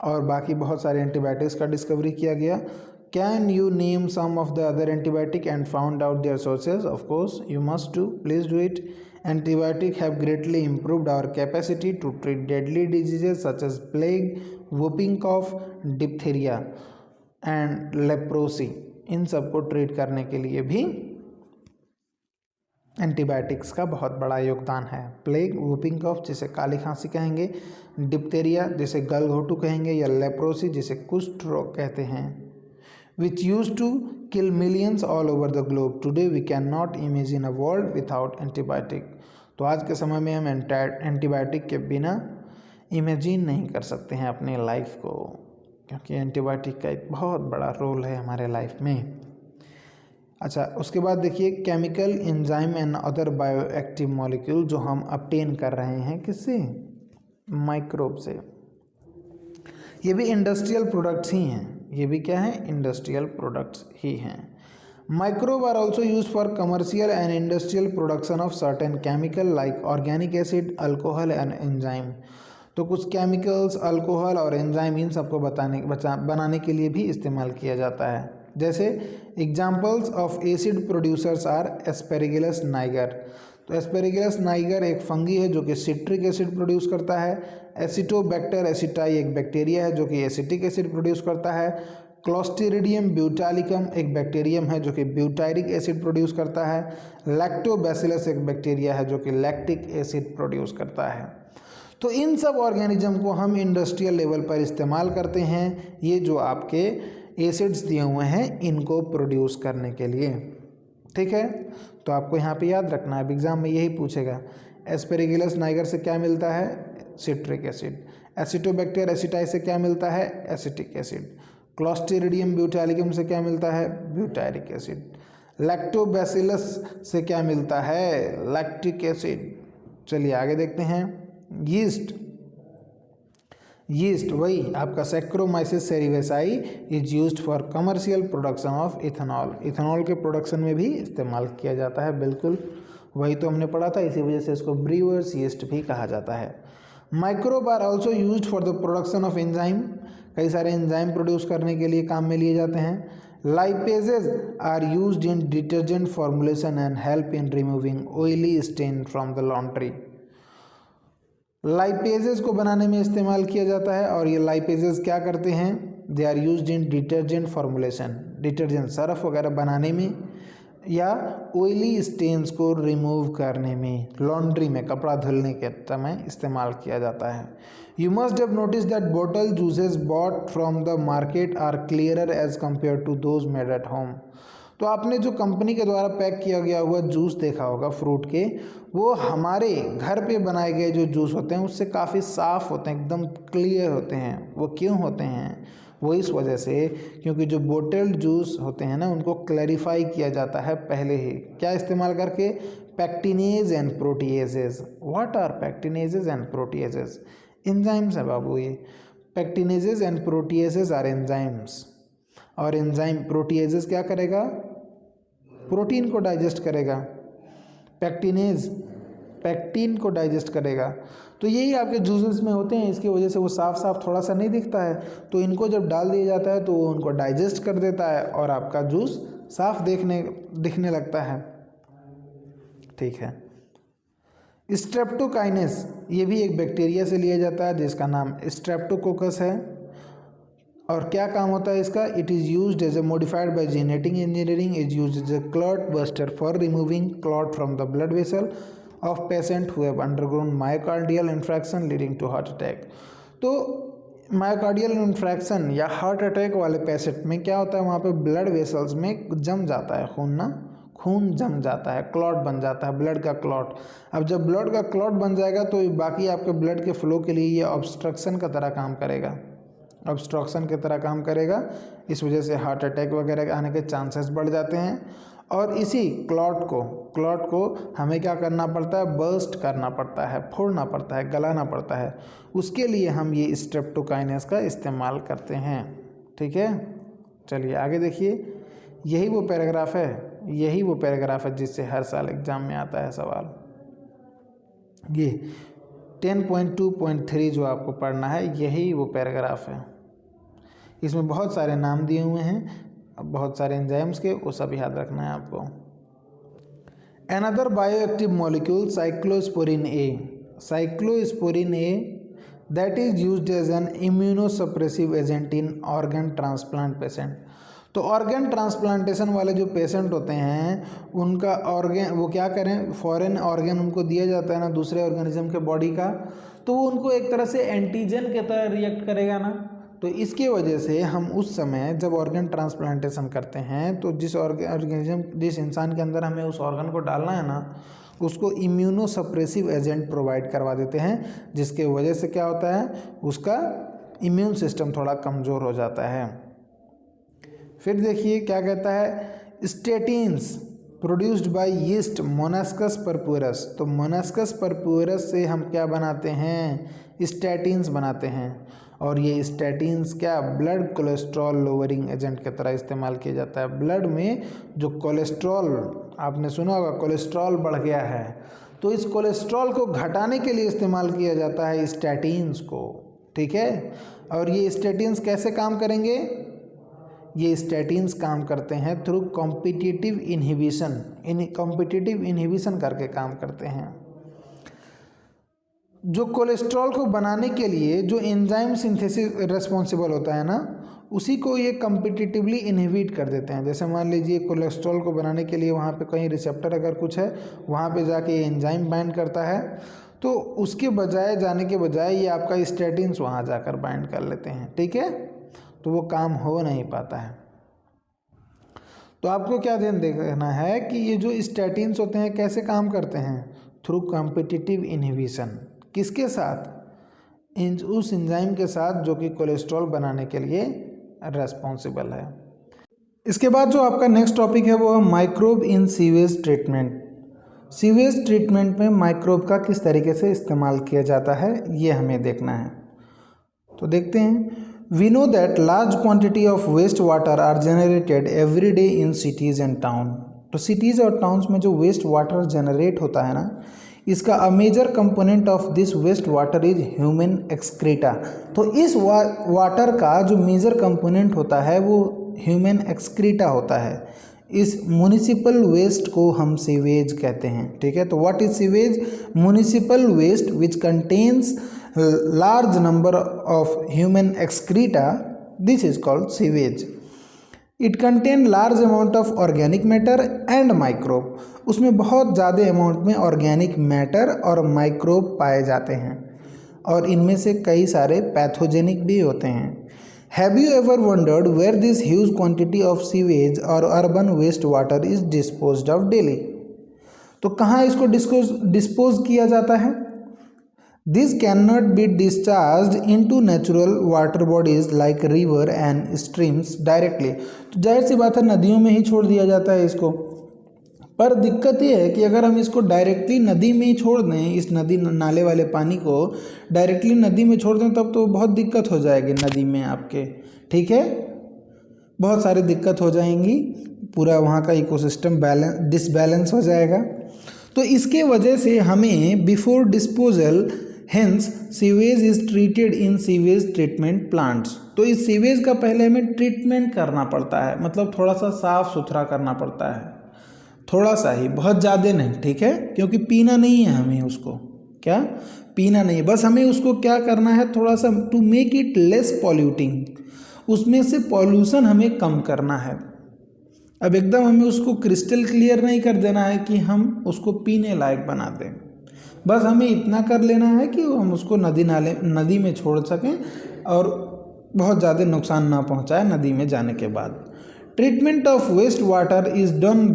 और बाकी बहुत सारे एंटीबायोटिक्स का डिस्कवरी किया गया। Can you name some of the other antibiotic and found out their sources? Of course you must do, please do it. Antibiotics have greatly improved our capacity to treat deadly diseases such as plague, whooping cough, diphtheria and leprosy. इन सबको treat करने के लिए भी antibiotics का बहुत बड़ा योगदान है। प्लेग, वूपिंग कफ जिसे काली खांसी कहेंगे, डिप्थेरिया जिसे गलघोटू कहेंगे, या लेप्रोसी जिसे कुष्ठ रोग कहते हैं, which used to kill millions all over the globe. Today we cannot imagine a world without antibiotic. तो आज के समय में हम एंटीबायोटिक के बिना इमेजिन नहीं कर सकते हैं अपने लाइफ को, क्योंकि एंटीबायोटिक का एक बहुत बड़ा रोल है हमारे लाइफ में। अच्छा, उसके बाद देखिए chemical, enzyme and other bioactive molecule जो हम अपटेन कर रहे हैं किससे? माइक्रोब से। ये भी इंडस्ट्रियल प्रोडक्ट्स ही हैं, ये भी क्या है? इंडस्ट्रियल प्रोडक्ट्स ही हैं। Microbe are also use for commercial and industrial production of certain chemical like organic acid, alcohol and enzyme. तो कुछ केमिकल्स, अल्कोहल और एंजाइम इन सबको बनाने के लिए भी इस्तेमाल किया जाता है। जैसे examples of acid producers are Aspergillus niger. तो एस्पेरेगिलस नाइगर एक फंगी है जो कि सिट्रिक एसिड प्रोड्यूस करता है। एसिटोबैक्टर एसिटाई एक बैक्टीरिया है जो कि एसिटिक एसिड प्रोड्यूस करता है। क्लोस्ट्रीडियम ब्यूटालिकम एक बैक्टीरियम है जो कि ब्यूटायरिक एसिड प्रोड्यूस करता है। लैक्टोबैसिलस एक बैक्टीरिया है जो कि लैक्टिक एसिड प्रोड्यूस करता है। तो इन सब ऑर्गेनिज्म को हम इंडस्ट्रियल लेवल पर इस्तेमाल करते हैं, ये जो आपके एसिड्स दिए हुए हैं इनको प्रोड्यूस करने के लिए। ठीक है, तो आपको यहाँ पे याद रखना है, एग्जाम में यही पूछेगा। एस्पेरेगिलस नाइगर से क्या मिलता है? Citric acid. एसिटोबैक्टर एसिटाई से क्या मिलता है? Acetic acid. क्लोस्ट्रीडियम ब्यूटालिकम से क्या मिलता है? Butyric acid. लैक्टोबैसिलस से क्या मिलता है? Lactic acid. चलिए आगे देखते हैं। यीस्ट वही आपका Saccharomyces cerevisiae is used for commercial production of ethanol. Ethanol के प्रोडक्शन में भी इस्तेमाल किया जाता है, बिल्कुल वही तो हमने पढ़ा था, इसी वजह से इसको ब्रीवर्स यीस्ट भी कहा जाता है। Microbe are also used for the production of enzyme. कई सारे एंजाइम प्रोड्यूस करने के लिए काम में लिए जाते हैं। Lipases are used in detergent formulation and help in removing oily stain from the laundry. Lipases को बनाने में इस्तेमाल किया जाता है, और ये लाइपेजेस क्या करते हैं? They are used in detergent formulation, detergent Surf वगैरह बनाने में, या ऑयली स्टेन्स को रिमूव करने में, लॉन्ड्री में कपड़ा धुलने के समय इस्तेमाल किया जाता है। You must have notice that bottle juices bought from the market are clearer as compare to those made at home. तो आपने जो कंपनी के द्वारा पैक किया गया हुआ जूस देखा होगा फ्रूट के, वो हमारे घर पे बनाए गए जो जूस होते हैं उससे काफ़ी साफ़ होते हैं, एकदम क्लियर होते हैं। वो क्यों होते हैं? वो इस वजह से क्योंकि जो बोटल्ड जूस होते हैं ना उनको क्लैरिफाई किया जाता है पहले ही, क्या इस्तेमाल करके? Pectinase and proteases. What are pectinases and proteases? Enzymes है बाबू ये। Pectinases and proteases are enzymes, और एंजाइम प्रोटीएजेज क्या करेगा? प्रोटीन को डाइजेस्ट करेगा। पैक्टिनेज पैक्टिन को डाइजेस्ट करेगा। तो यही आपके जूसेस में होते हैं, इसकी वजह से वो साफ साफ थोड़ा सा नहीं दिखता है, तो इनको जब डाल दिया जाता है तो वो उनको डाइजेस्ट कर देता है और आपका जूस साफ दिखने लगता है। ठीक है। स्ट्रेप्टोकाइनेस ये भी एक बैक्टीरिया से लिया जाता है जिसका नाम स्ट्रेप्टोकोकस है, और क्या काम होता है इसका? It is used as a modified by genetic engineering, is used as a clot buster for removing clot from the blood vessel of patient who have undergone myocardial infarction leading to heart attack. तो myocardial infarction या heart attack वाले patient में क्या होता है? वहाँ पे blood vessels में जम जाता है खून जम जाता है, क्लॉट बन जाता है, ब्लड का क्लॉट। अब जब ब्लड का क्लॉट बन जाएगा तो बाकी आपके ब्लड के फ्लो के लिए ये ऑब्स्ट्रक्शन की तरह काम करेगा, इस वजह से हार्ट अटैक वगैरह आने के चांसेस बढ़ जाते हैं। और इसी क्लॉट को हमें क्या करना पड़ता है? बर्स्ट करना पड़ता है, फोड़ना पड़ता है, गलाना पड़ता है। उसके लिए हम ये स्ट्रेप्टोकाइनेस का इस्तेमाल करते हैं। ठीक है, चलिए आगे देखिए। यही वो पैराग्राफ है जिससे हर साल एग्जाम में आता है सवाल। ये 10.2.3 जो आपको पढ़ना है यही वो पैराग्राफ है। इसमें बहुत सारे नाम दिए हुए हैं, बहुत सारे एंजाइम्स के, वो सब याद रखना है आपको। Another bioactive molecule cyclosporin A, cyclosporin A that is used as an immunosuppressive agent in organ transplant patient. तो ऑर्गन ट्रांसप्लांटेशन वाले जो पेशेंट होते हैं उनका ऑर्गन वो क्या करें, फॉरेन ऑर्गन उनको दिया जाता है ना दूसरे ऑर्गेनिज्म के बॉडी का, तो वो उनको एक तरह से एंटीजन के तरह रिएक्ट करेगा ना। तो इसके वजह से हम उस समय जब ऑर्गन ट्रांसप्लांटेशन करते हैं तो जिस ऑर्गेनिज्म जिस इंसान के अंदर हमें उस ऑर्गन को डालना है ना उसको इम्यूनोसप्रेसिव एजेंट प्रोवाइड करवा देते हैं, जिसके वजह से क्या होता है उसका इम्यून सिस्टम थोड़ा कमज़ोर हो जाता है। फिर देखिए क्या कहता है, statins produced by yeast Monascus purpureus. तो मोनास्कस परपुरस से हम क्या बनाते हैं, स्टेटिन्स बनाते हैं। और ये स्टेटिन्स क्या ब्लड कोलेस्ट्रॉल लोअरिंग एजेंट की तरह इस्तेमाल किया जाता है। ब्लड में जो कोलेस्ट्रॉल, आपने सुना होगा कोलेस्ट्रॉल बढ़ गया है, तो इस कोलेस्ट्रॉल को घटाने के लिए इस्तेमाल किया जाता है स्टेटिन्स को, ठीक है। और ये स्टेटिन्स कैसे काम करेंगे, ये स्टेटिन्स काम करते हैं through competitive inhibition, competitive inhibition करके काम करते हैं। जो कोलेस्ट्रॉल को बनाने के लिए जो एंजाइम सिंथेसिस रिस्पॉन्सिबल होता है ना उसी को ये कॉम्पिटिटिवली इनहिबिट कर देते हैं। जैसे मान लीजिए कोलेस्ट्रॉल को बनाने के लिए वहाँ पे कहीं रिसेप्टर अगर कुछ है वहाँ पे जाके एंजाइम बाइंड करता है, तो उसके बजाय जाने के बजाय ये आपका स्टेटिन्स वहाँ जाकर बाइंड कर लेते हैं, ठीक है। तो वो काम हो नहीं पाता है। तो आपको क्या ध्यान देखना है कि ये जो स्टेटिन्स होते हैं कैसे काम करते हैं, थ्रू कॉम्पिटिटिव इनहिबिशन। किसके साथ, उस एंजाइम के साथ जो कि कोलेस्ट्रॉल बनाने के लिए रेस्पॉन्सिबल है। इसके बाद जो आपका नेक्स्ट टॉपिक है वो है microbe in sewage treatment. Sewage treatment में माइक्रोब का किस तरीके से इस्तेमाल किया जाता है ये हमें देखना है। तो देखते हैं, we know that large quantity of waste water are generated every day in cities and town. तो सिटीज़ और टाउन्स में जो वेस्ट वाटर जनरेट होता है ना, इसका a major component of this waste water is human excreta. तो इस वाटर का जो मेजर कंपोनेंट होता है वो ह्यूमन एक्सक्रीटा होता है। इस म्युनिसिपल वेस्ट को हम सीवेज कहते हैं, ठीक है। तो what is sewage, municipal waste which contains large number of human excreta, this is called sewage. It contain large amount of organic matter and microbe. उसमें बहुत ज़्यादा अमाउंट में ऑर्गेनिक मैटर और माइक्रोब पाए जाते हैं और इनमें से कई सारे पैथोजेनिक भी होते हैं। Have you ever wondered where this huge quantity of sewage or urban waste water is disposed of daily. तो कहाँ इसको डिस्पोज किया जाता है, this can not be discharge into natural water bodies like river and streams directly. तो जाहिर सी बात है नदियों में ही छोड़ दिया जाता है इसको, पर दिक्कत ये है कि अगर हम इसको डायरेक्टली नदी में ही छोड़ दें, इस नदी नाले वाले पानी को डायरेक्टली नदी में छोड़ दें तब तो बहुत दिक्कत हो जाएगी नदी में आपके, ठीक है, बहुत सारी दिक्कत हो जाएंगी, पूरा वहाँ का इकोसिस्टम डिसबैलेंस हो जाएगा। तो इसके वजह से हमें before disposal hence sewage is treated in sewage treatment plants. तो इस सीवेज का पहले हमें ट्रीटमेंट करना पड़ता है, मतलब थोड़ा सा साफ सुथरा करना पड़ता है, थोड़ा सा ही, बहुत ज़्यादा नहीं, ठीक है, क्योंकि पीना नहीं है हमें उसको, क्या पीना नहीं, बस हमें उसको क्या करना है थोड़ा सा to make it less polluting, उसमें से पॉल्यूशन हमें कम करना है। अब एकदम हमें उसको क्रिस्टल क्लियर नहीं कर देना है कि हम उसको पीने लायक बना दें, बस हमें इतना कर लेना है कि हम उसको नदी में छोड़ सकें और बहुत ज़्यादा नुकसान ना पहुंचाए नदी में जाने के बाद। Treatment of waste water is done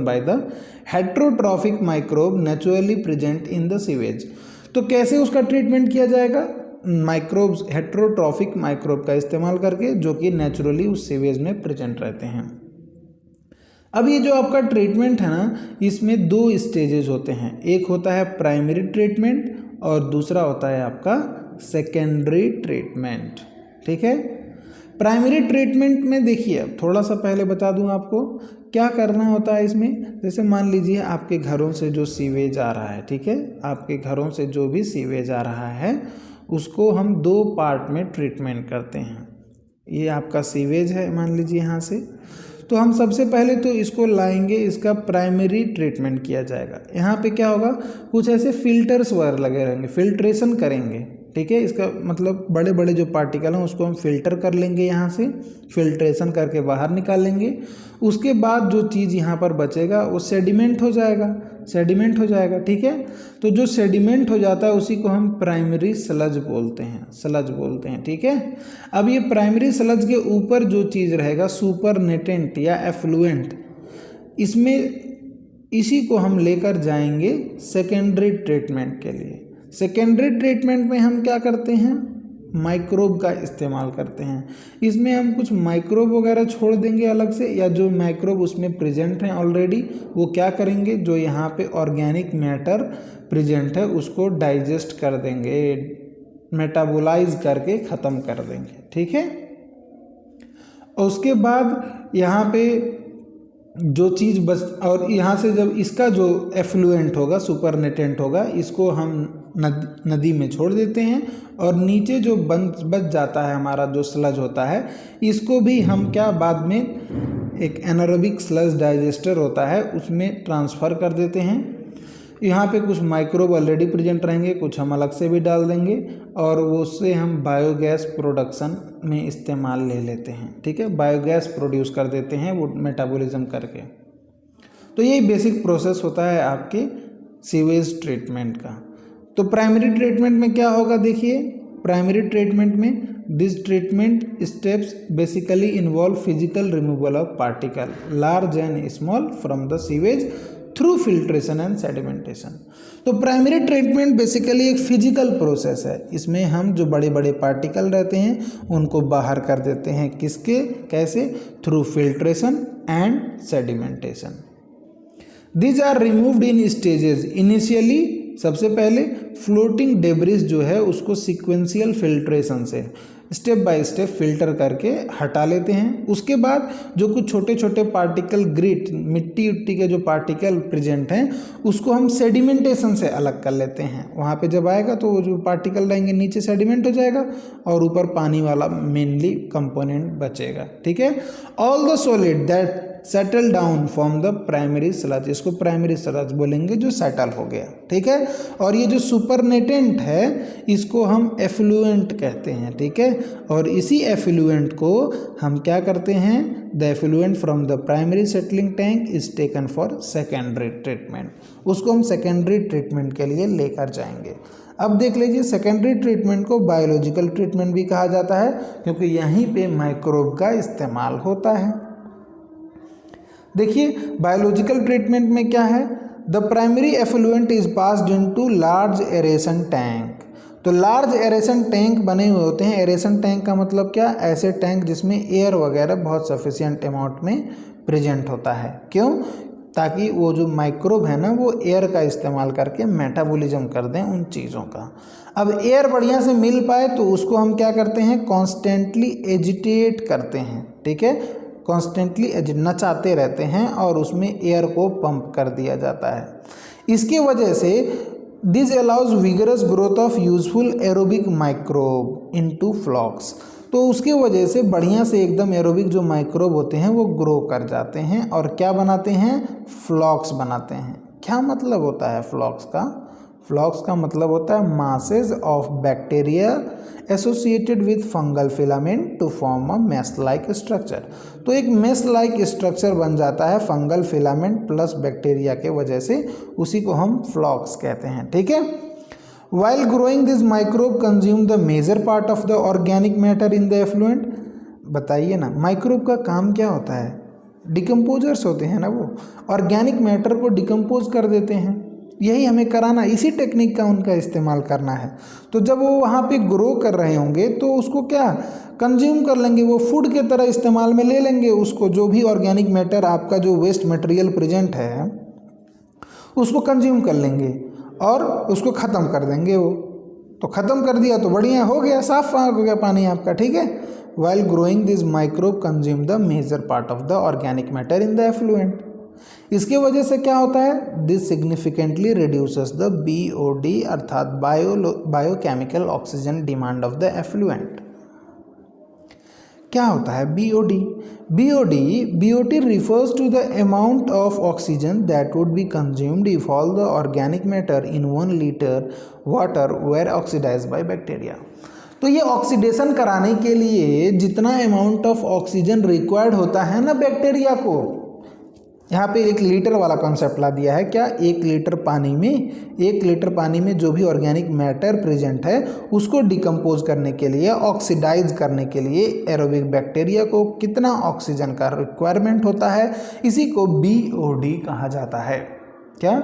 by the heterotrophic microbe naturally present in the sewage. तो कैसे उसका ट्रीटमेंट किया जाएगा, माइक्रोब्स हेट्रोट्रॉफिक माइक्रोब का इस्तेमाल करके जो कि नेचुरली उस सीवेज में प्रेजेंट रहते हैं। अब ये जो आपका ट्रीटमेंट है ना, इसमें दो स्टेजेस होते हैं, एक होता है प्राइमरी ट्रीटमेंट और दूसरा होता है आपका सेकेंडरी ट्रीटमेंट, ठीक है। प्राइमरी ट्रीटमेंट में देखिए, थोड़ा सा पहले बता दूं आपको क्या करना होता है इसमें। जैसे मान लीजिए आपके घरों से जो सीवेज आ रहा है, ठीक है, आपके घरों से जो भी सीवेज आ रहा है उसको हम 2 पार्ट में ट्रीटमेंट करते हैं। ये आपका सीवेज है मान लीजिए यहाँ से, तो हम सबसे पहले तो इसको लाएंगे, इसका प्राइमरी ट्रीटमेंट किया जाएगा। यहाँ पे क्या होगा, कुछ ऐसे फिल्टर्स वगैरह लगे रहेंगे, फिल्ट्रेशन करेंगे, ठीक है। इसका मतलब बड़े बड़े जो पार्टिकल हैं उसको हम फिल्टर कर लेंगे, यहाँ से फिल्ट्रेशन करके बाहर निकाल लेंगे। उसके बाद जो चीज़ यहाँ पर बचेगा वो सेडिमेंट हो जाएगा, सेडिमेंट हो जाएगा, ठीक है। तो जो सेडिमेंट हो जाता है उसी को हम प्राइमरी स्लज बोलते हैं, स्लज बोलते हैं, ठीक है। अब ये प्राइमरी स्लज के ऊपर जो चीज़ रहेगा सुपरनेटेंट या एफ्लुएंट, इसमें इसी को हम लेकर जाएंगे सेकेंडरी ट्रीटमेंट के लिए। सेकेंडरी ट्रीटमेंट में हम क्या करते हैं, माइक्रोब का इस्तेमाल करते हैं। इसमें हम कुछ माइक्रोब वगैरह छोड़ देंगे अलग से, या जो माइक्रोब उसमें प्रेजेंट हैं ऑलरेडी वो क्या करेंगे, जो यहाँ पे ऑर्गेनिक मैटर प्रेजेंट है उसको डाइजेस्ट कर देंगे, मेटाबोलाइज करके ख़त्म कर देंगे, ठीक है। उसके बाद यहाँ पे जो चीज़ बस, और यहाँ से जब इसका जो एफ्लुएंट होगा, सुपरनेटेंट होगा, इसको हम नदी में छोड़ देते हैं, और नीचे जो बच जाता है हमारा जो स्लज होता है, इसको भी हम क्या बाद में एक एनारोबिक स्लज डाइजेस्टर होता है उसमें ट्रांसफ़र कर देते हैं। यहाँ पे कुछ माइक्रोब ऑलरेडी प्रेजेंट रहेंगे, कुछ हम अलग से भी डाल देंगे, और उससे हम बायोगैस प्रोडक्शन में इस्तेमाल ले लेते हैं, ठीक है। बायोगैस प्रोड्यूस कर देते हैं वो मेटाबॉलिज्म करके। तो यही बेसिक प्रोसेस होता है आपके सीवेज ट्रीटमेंट का। तो प्राइमरी ट्रीटमेंट में क्या होगा, देखिए प्राइमरी ट्रीटमेंट में this treatment steps basically involve physical removal of particle large and small from the sewage through filtration and sedimentation. तो प्राइमरी ट्रीटमेंट बेसिकली एक फिजिकल प्रोसेस है। इसमें हम जो बड़े बड़े पार्टिकल रहते हैं उनको बाहर कर देते हैं, किसके, कैसे, through filtration and sedimentation. These are removed in stages. Initially सबसे पहले फ्लोटिंग डेब्रिस जो है उसको सिक्वेंशियल फिल्ट्रेशन से स्टेप बाय स्टेप फिल्टर करके हटा लेते हैं। उसके बाद जो कुछ छोटे छोटे पार्टिकल, ग्रिट, मिट्टी उट्टी के जो पार्टिकल प्रेजेंट हैं उसको हम सेडिमेंटेशन से अलग कर लेते हैं। वहाँ पे जब आएगा तो वो जो पार्टिकल रहेंगे नीचे सेडिमेंट हो जाएगा और ऊपर पानी वाला मेनली कंपोनेंट बचेगा, ठीक है। All the solid that settle down from the primary sludge, इसको प्राइमरी स्लज बोलेंगे जो सेटल हो गया, ठीक है। और ये जो सुपरनेटेंट है इसको हम एफ्लुएंट कहते हैं, ठीक है। और इसी एफ्लुएंट को हम क्या करते हैं, the effluent from the primary settling tank is taken for secondary treatment, उसको हम सेकेंडरी ट्रीटमेंट के लिए लेकर जाएंगे। अब देख लीजिए, सेकेंडरी ट्रीटमेंट को बायोलॉजिकल ट्रीटमेंट भी कहा जाता है क्योंकि यहीं पे माइक्रोब का इस्तेमाल होता है। देखिए बायोलॉजिकल ट्रीटमेंट में क्या है, the primary effluent is passed into large aeration tank. तो लार्ज एरेशन टैंक बने हुए होते हैं। एरेशन टैंक का मतलब क्या, ऐसे टैंक जिसमें एयर वगैरह बहुत सफिशिएंट अमाउंट में प्रेजेंट होता है। क्यों, ताकि वो जो माइक्रोब है ना वो एयर का इस्तेमाल करके मेटाबॉलिज्म कर दें उन चीज़ों का। अब एयर बढ़िया से मिल पाए तो उसको हम क्या करते हैं, कॉन्स्टेंटली एजिटेट करते हैं, ठीक है। कॉन्स्टेंटली नचाते रहते हैं और उसमें एयर को पंप कर दिया जाता है। इसके वजह से this allows vigorous growth of useful aerobic microbe into flocs. तो उसके वजह से बढ़िया से एकदम एरोबिक जो माइक्रोब होते हैं वो ग्रो कर जाते हैं और क्या बनाते हैं, फ्लॉक्स बनाते हैं। क्या मतलब होता है फ्लॉक्स का, फ्लॉक्स का मतलब होता है masses of bacteria associated with fungal filament to form a mesh like structure. तो एक मेस लाइक स्ट्रक्चर बन जाता है फंगल फिलामेंट प्लस बैक्टीरिया के वजह से, उसी को हम फ्लॉक्स कहते हैं, ठीक है। While growing this microbe consume the major part of the organic matter in the effluent. बताइए ना, माइक्रोब का काम क्या होता है, डिकम्पोजर्स होते हैं ना, वो ऑर्गेनिक मैटर को डिकम्पोज कर देते हैं। यही हमें कराना, इसी टेक्निक का उनका इस्तेमाल करना है। तो जब वो वहाँ पे ग्रो कर रहे होंगे तो उसको क्या कंज्यूम कर लेंगे, वो फूड के तरह इस्तेमाल में ले लेंगे उसको। जो भी ऑर्गेनिक मैटर आपका जो वेस्ट मटेरियल प्रेजेंट है उसको कंज्यूम कर लेंगे और उसको ख़त्म कर देंगे। वो तो ख़त्म कर दिया तो बढ़िया हो गया, साफ हो गया पानी आपका, ठीक है। while growing this microbe consume the major part of the organic matter in the effluent. इसके वजह से क्या होता है, this significantly reduces the BOD अर्थात biochemical oxygen demand of the effluent. क्या होता है BOD? BOD refers to the amount of oxygen that would be consumed if all the organic matter in 1 liter water were oxidized by bacteria. तो ये oxidation कराने के लिए जितना amount of oxygen required होता है ना बैक्टीरिया को, यहाँ पे 1 लीटर वाला कॉन्सेप्ट ला दिया है। क्या? 1 लीटर पानी में जो भी ऑर्गेनिक मैटर प्रेजेंट है उसको डिकम्पोज करने के लिए, ऑक्सीडाइज करने के लिए एरोबिक बैक्टीरिया को कितना ऑक्सीजन का रिक्वायरमेंट होता है, इसी को BOD कहा जाता है। क्या?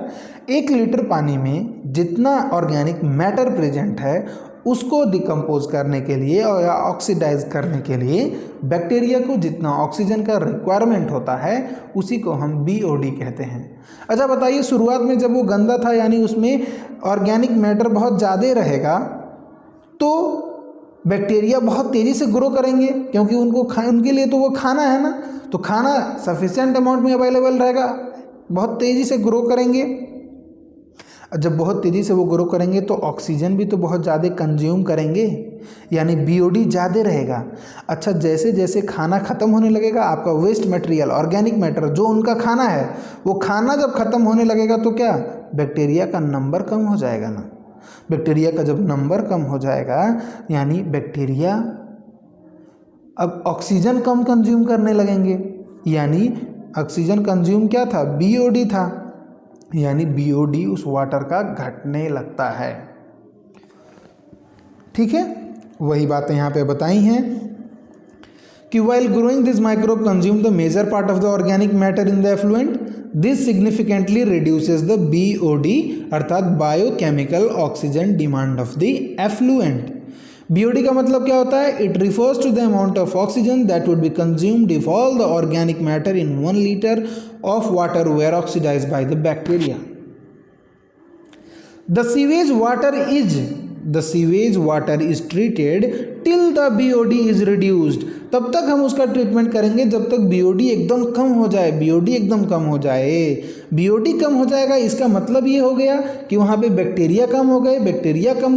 1 लीटर पानी में जितना ऑर्गेनिक मैटर प्रेजेंट है उसको डिकम्पोज करने के लिए और या ऑक्सीडाइज करने के लिए बैक्टीरिया को जितना ऑक्सीजन का रिक्वायरमेंट होता है उसी को हम BOD कहते हैं। अच्छा बताइए, शुरुआत में जब वो गंदा था यानी उसमें ऑर्गेनिक मैटर बहुत ज़्यादा रहेगा तो बैक्टीरिया बहुत तेज़ी से ग्रो करेंगे, क्योंकि उनके लिए तो वो खाना है ना, तो खाना सफिशिएंट अमाउंट में अवेलेबल रहेगा, बहुत तेज़ी से ग्रो करेंगे। जब बहुत तेज़ी से वो ग्रो करेंगे तो ऑक्सीजन भी तो बहुत ज़्यादा कंज्यूम करेंगे, यानी BOD ज़्यादा रहेगा। अच्छा, जैसे जैसे खाना ख़त्म होने लगेगा, आपका वेस्ट मटेरियल ऑर्गेनिक मैटर जो उनका खाना है वो खाना जब ख़त्म होने लगेगा तो क्या, बैक्टीरिया का नंबर कम हो जाएगा ना। बैक्टीरिया का जब नंबर कम हो जाएगा यानी बैक्टीरिया अब ऑक्सीजन कम कंज्यूम करने लगेंगे, यानी ऑक्सीजन कंज्यूम क्या था, BOD था, यानी BOD उस वाटर का घटने लगता है। ठीक है, वही बातें यहाँ पे बताई हैं कि while growing this microbe consume the major part of the organic matter in the effluent, this significantly reduces the BOD अर्थात biochemical oxygen demand of the effluent. BOD का मतलब क्या होता है, it refers to the amount of oxygen that would be consumed if all the organic matter in 1 litre of water were oxidised by the bacteria. The sewage water is treated till the BOD is reduced. तब तक हम उसका treatment करेंगे जब तक BOD एकदम कम हो जाए। BOD कम हो जाएगा, इसका मतलब ये हो गया कि वहाँ पे बैक्टीरिया कम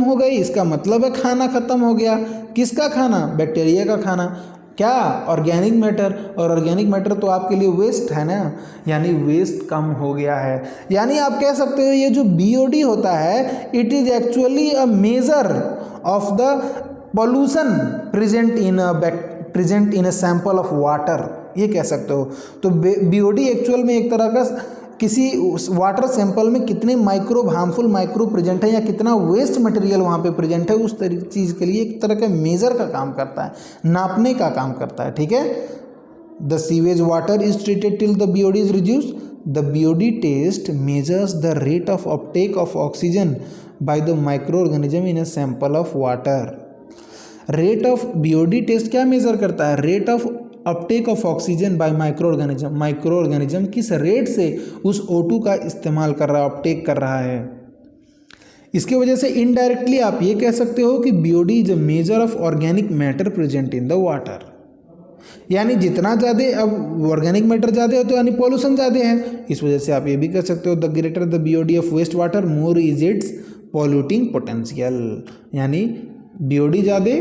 हो गए, इसका मतलब है खाना खत्म हो गया। किसका खाना? बैक्टीरिया का खाना। क्या? ऑर्गेनिक मैटर, और ऑर्गेनिक मैटर तो आपके लिए वेस्ट है ना, यानी वेस्ट कम हो गया है। यानी आप कह सकते हो ये जो BOD होता है it is actually a measure of the pollution present in a sample of water, ये कह सकते हो। तो BOD एक्चुअल में एक तरह का किसी वाटर सैंपल में कितने हार्मफुल माइक्रो प्रेजेंट है या कितना वेस्ट मटेरियल वहाँ पे प्रेजेंट है, उस चीज़ के लिए एक तरह का मेजर का काम करता है, नापने का काम करता है। ठीक है, the sewage water is treated till the BOD is reduce. The BOD test measures the rate of uptake of oxygen by the micro organism in a sample of water. Rate of BOD test क्या measure करता है, rate of uptake of oxygen by micro organism किस rate से उस O2 का इस्तेमाल कर रहा है, अपटेक कर रहा है। इसके वजह से इनडायरेक्टली आप ये कह सकते हो कि BOD is a measure of organic matter present in the water. यानी जितना ज़्यादा अब ऑर्गेनिक मैटर ज़्यादा है तो यानी पॉल्यूशन ज़्यादा है। इस वजह से आप ये भी कह सकते हो the greater the BOD of waste water more is its polluting potential, यानी BOD ज़्यादा,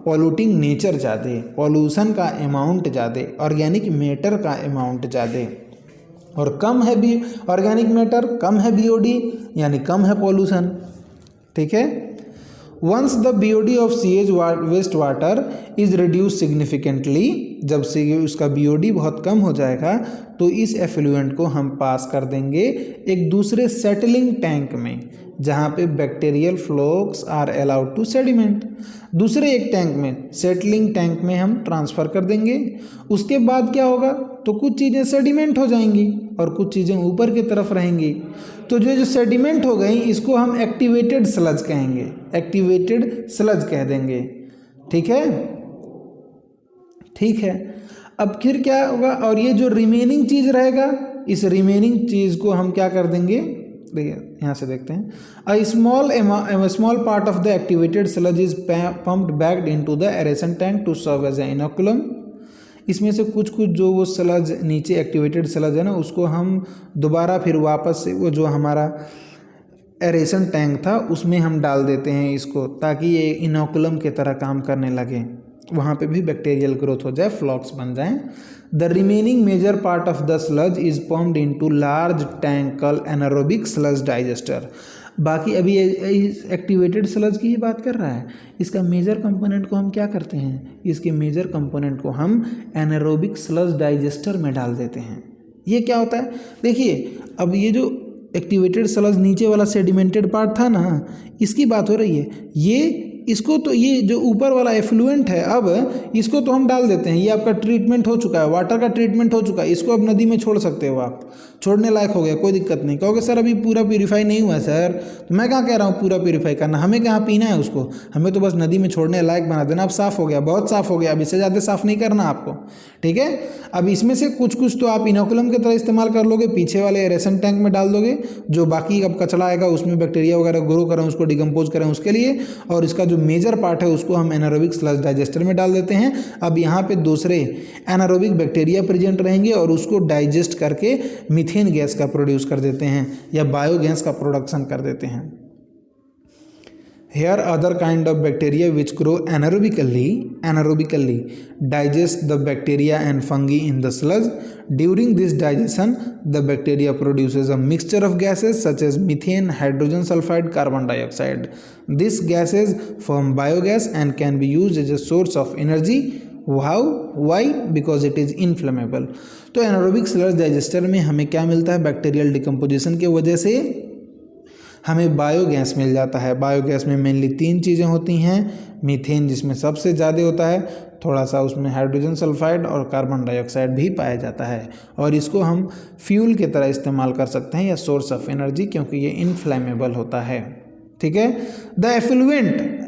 पॉल्यूटिंग नेचर ज़्यादा, पॉल्यूशन का अमाउंट ज़्यादा, ऑर्गेनिक मैटर का अमाउंट ज़्यादा, और कम है भी ऑर्गेनिक मैटर, कम है BOD यानी कम है पॉल्यूशन। ठीक है, once the BOD of sewage waste water is reduce significantly, जब से उसका BOD बहुत कम हो जाएगा तो इस एफ्लुएंट को हम पास कर देंगे एक दूसरे सेटलिंग टैंक में, जहाँ पे bacterial flocs are allowed to sediment. दूसरे एक टैंक में, सेटलिंग टैंक में हम ट्रांसफ़र कर देंगे। उसके बाद क्या होगा, तो कुछ चीज़ें सेडिमेंट हो जाएंगी और कुछ चीज़ें ऊपर की तरफ रहेंगी। तो जो सेडिमेंट हो गई इसको हम एक्टिवेटेड स्लज कहेंगे, एक्टिवेटेड स्लज कह देंगे। ठीक है, ठीक है। अब फिर क्या होगा, और ये जो रिमेनिंग चीज़ रहेगा, इस रिमेनिंग चीज़ को हम क्या कर देंगे, देखिए यहाँ से देखते हैं, a small part of the activated sludge is pumped back into the aeration tank to serve as a inoculum. इसमें से कुछ जो वो स्लज नीचे एक्टिवेटेड स्लज है ना, उसको हम दोबारा फिर वापस से वो जो हमारा एरेशन टैंक था उसमें हम डाल देते हैं इसको, ताकि ये इनोकुलम के तरह काम करने लगे, वहाँ पे भी बैक्टीरियल ग्रोथ हो जाए, फ्लॉक्स बन जाएं। The remaining major part of the sludge is pumped into large tank called anaerobic sludge digester. बाकी अभी इस एक्टिवेटेड स्लज की ही बात कर रहा है, इसका मेजर कंपोनेंट को हम क्या करते हैं, इसके मेजर कंपोनेंट को हम एनारोबिक स्लज डाइजेस्टर में डाल देते हैं। ये क्या होता है, देखिए अब ये जो एक्टिवेटेड स्लज नीचे वाला सेडिमेंटेड पार्ट था ना, इसकी बात हो रही है, ये इसको तो ये जो ऊपर वाला एफ्लुएंट है, अब इसको तो हम डाल देते हैं, ये आपका ट्रीटमेंट हो चुका है, वाटर का ट्रीटमेंट हो चुका है, इसको अब नदी में छोड़ सकते हो आप, छोड़ने लायक हो गया, कोई दिक्कत नहीं। कहोगे सर अभी पूरा प्यूरीफाई नहीं हुआ सर, तो मैं कहाँ कह रहा हूँ पूरा प्यूरीफाई करना, हमें कहाँ पीना है उसको, हमें तो बस नदी में छोड़ने लायक बना देना। अब साफ़ हो गया, बहुत साफ़ हो गया, अब इससे ज़्यादा साफ़ नहीं करना आपको, ठीक है। अब इसमें से कुछ तो आप इनोकुलम की तरह इस्तेमाल कर लोगे, पीछे वाले एरेशन टैंक में डाल दोगे, जो बाकी अब कचरा आएगा उसमें बैक्टीरिया वगैरह ग्रो करें, उसको डिकम्पोज करें उसके लिए, और इसका जो मेजर पार्ट है उसको हम एनारोबिक स्लज डाइजेस्टर में डाल देते हैं। अब यहाँ पे दूसरे एनारोबिक बैक्टीरिया प्रेजेंट रहेंगे और उसको डाइजेस्ट करके मीथेन गैस का प्रोड्यूस कर देते हैं या बायोगैस का प्रोडक्शन कर देते हैं। Here other kind of bacteria which grow anaerobically digest the bacteria and fungi in the sludge. During this digestion, the bacteria produces a mixture of gases such as methane, hydrogen sulfide, carbon dioxide. These gases form biogas and can be used as a source of energy. How? Why? Because it is inflammable. तो anaerobic sludge digester में हमें क्या मिलता है, bacterial decomposition की वजह से हमें बायोगैस मिल जाता है। बायोगैस में मेनली 3 चीज़ें होती हैं, मीथेन जिसमें सबसे ज़्यादा होता है, थोड़ा सा उसमें हाइड्रोजन सल्फाइड और कार्बन डाइऑक्साइड भी पाया जाता है, और इसको हम फ्यूल की तरह इस्तेमाल कर सकते हैं या सोर्स ऑफ एनर्जी, क्योंकि ये इनफ्लेमेबल होता है, ठीक है। द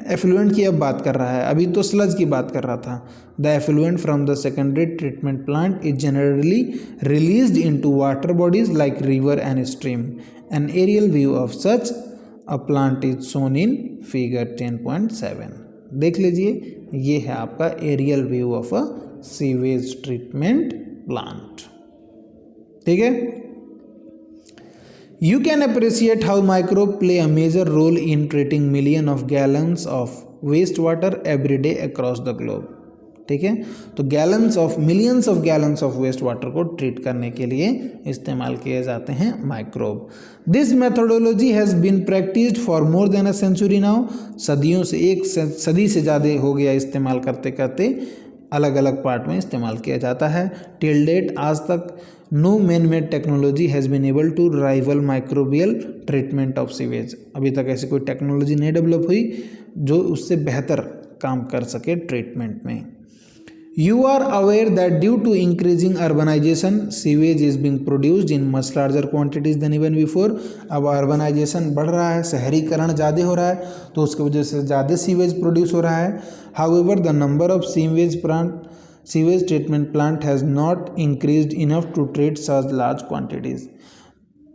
एफ्लुएंट की अब बात कर रहा है, अभी तो स्लज की बात कर रहा था। The effluent from the secondary treatment plant is generally released into water bodies like river and stream. An aerial view of such a plant is shown in figure 10.7। देख लीजिए, ये है आपका aerial view of a sewage treatment plant, ठीक है। You can appreciate how microbes play a major role in treating millions of gallons of wastewater every day across the globe, ठीक है। तो millions of gallons of waste water को treat करने के लिए इस्तेमाल किए जाते हैं microbe. This methodology has been practised for more than a century now. सदियों से, एक सदी से ज़्यादा हो गया इस्तेमाल करते करते, अलग अलग पार्ट में इस्तेमाल किया जाता है। टिल डेट, आज तक no man made technology has been able to rival microbial treatment of sewage. अभी तक ऐसी कोई टेक्नोलॉजी नहीं डेवलप हुई जो उससे बेहतर काम कर सके ट्रीटमेंट में। You are aware that due to increasing urbanization, sewage is being produced in much larger quantities than even before। अब अर्बनाइजेशन बढ़ रहा है, शहरीकरण ज़्यादा हो रहा है, तो उसकी वजह से ज़्यादा सीवेज प्रोड्यूस हो रहा है। However, the number of sewage treatment plant has not increased enough to treat such large quantities।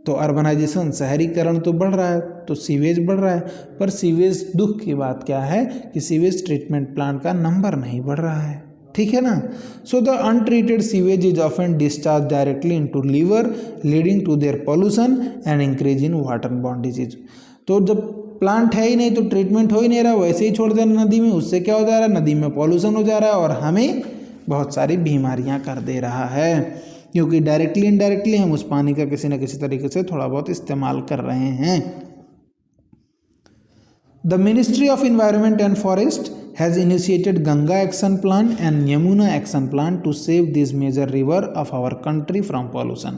तो अर्बनाइजेशन, शहरीकरण तो बढ़ रहा है तो सीवेज बढ़ रहा है, पर सीवेज, दुख की बात क्या है कि सीवेज ट्रीटमेंट प्लांट का नंबर नहीं बढ़ रहा है, ठीक है ना। So the untreated sewage is often discharge directly into river, leading to their pollution and increase in water borne disease. तो जब प्लांट है ही नहीं तो ट्रीटमेंट हो ही नहीं रहा, वैसे ही छोड़ देना नदी में, उससे क्या हो जा रहा है, नदी में पॉल्यूशन हो जा रहा है और हमें बहुत सारी बीमारियां कर दे रहा है, क्योंकि डायरेक्टली इनडायरेक्टली हम उस पानी का किसी न किसी तरीके से थोड़ा बहुत इस्तेमाल कर रहे हैं। The ministry of environment and forest has initiated Ganga Action Plan and Yamuna Action Plan to save this major river of our country from pollution।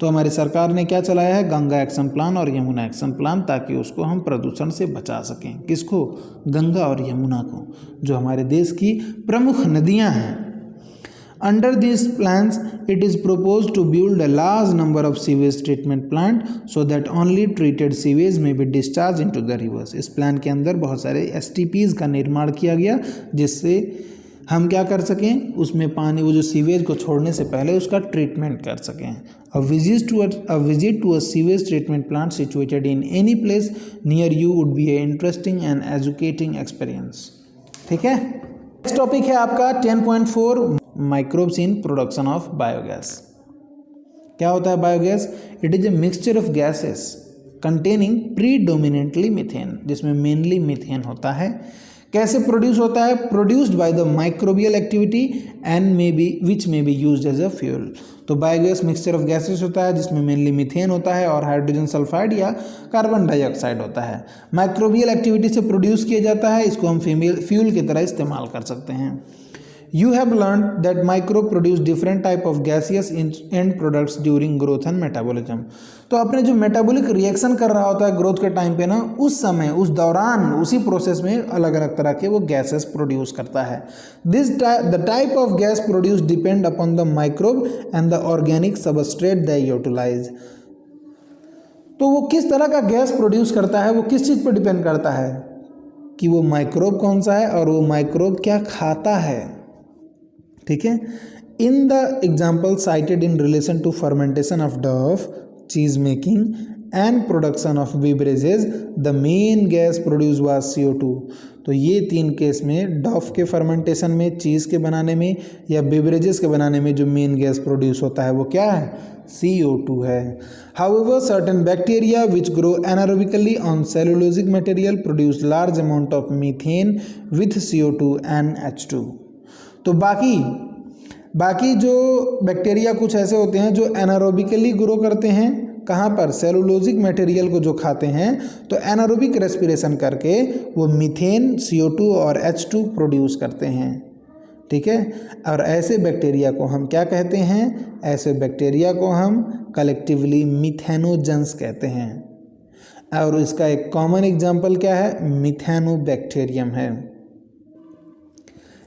तो हमारी सरकार ने क्या चलाया है, गंगा एक्शन प्लान और यमुना एक्शन प्लान, ताकि उसको हम प्रदूषण से बचा सकें। किसको? गंगा और यमुना को, जो हमारे देश की प्रमुख नदियां हैं। Under these plans, it is proposed to build a large number of sewage treatment plant so that only treated sewage may be discharged into the rivers। इस प्लान के अंदर बहुत सारे STPs का निर्माण किया गया, जिससे हम क्या कर सकें, उसमें पानी वो जो सीवेज को छोड़ने से पहले उसका ट्रीटमेंट कर सकें। A visit to a sewage treatment plant situated in any place near you would be a interesting and educating experience. ठीक है, नेक्स्ट टॉपिक है आपका 10.4 microbes in production of biogas. क्या होता है biogas? It is a mixture of gases containing predominantly methane, जिसमें mainly methane होता है। कैसे प्रोड्यूस होता है? Produced by the microbial activity and may be which may be used as a fuel. तो बायोगैस मिक्सचर ऑफ गैसेस होता है जिसमें मेनली मीथेन होता है और हाइड्रोजन सल्फाइड या कार्बन डाइऑक्साइड होता है। माइक्रोबियल एक्टिविटी से प्रोड्यूस किया जाता है, इसको हम फ्यूल की तरह इस्तेमाल कर सकते हैं। You have learned that microbe produce different type of gaseous end products during growth and metabolism। तो अपने जो मेटाबॉलिक रिएक्शन कर रहा होता है ग्रोथ के टाइम पे ना, उस समय उस दौरान उसी प्रोसेस में अलग अलग तरह के वो गैसेस प्रोड्यूस करता है। The type of gas produce depend upon the microbe and the organic substrate they utilise. तो वो किस तरह का गैस प्रोड्यूस करता है, वो किस चीज़ पर डिपेंड करता है कि वो माइक्रोब कौन सा है और वो माइक्रोब क्या खाता है। ठीक है, in the example cited in relation to fermentation of dough, cheese making and production of beverages the main gas produce was CO2। तो ये 3 केस में डव के फर्मेंटेशन में, चीज़ के बनाने में या बेवरेजेस के बनाने में जो मेन गैस प्रोड्यूस होता है वो क्या है? CO2 है। However, certain bacteria which grow anaerobically on cellulosic material produce large amount of methane with CO2 and H2। तो बाकी जो बैक्टीरिया कुछ ऐसे होते हैं जो एनारोबिकली ग्रो करते हैं, कहाँ पर? सेलुलोजिक मटेरियल को जो खाते हैं, तो एनारोबिक रेस्पिरेशन करके वो मीथेन, CO2 और H2 प्रोड्यूस करते हैं। ठीक है, और ऐसे बैक्टीरिया को हम क्या कहते हैं? ऐसे बैक्टीरिया को हम कलेक्टिवली मिथेनोजेंस कहते हैं। और इसका एक कॉमन एग्जाम्पल क्या है? मिथेनोबैक्टीरियम है।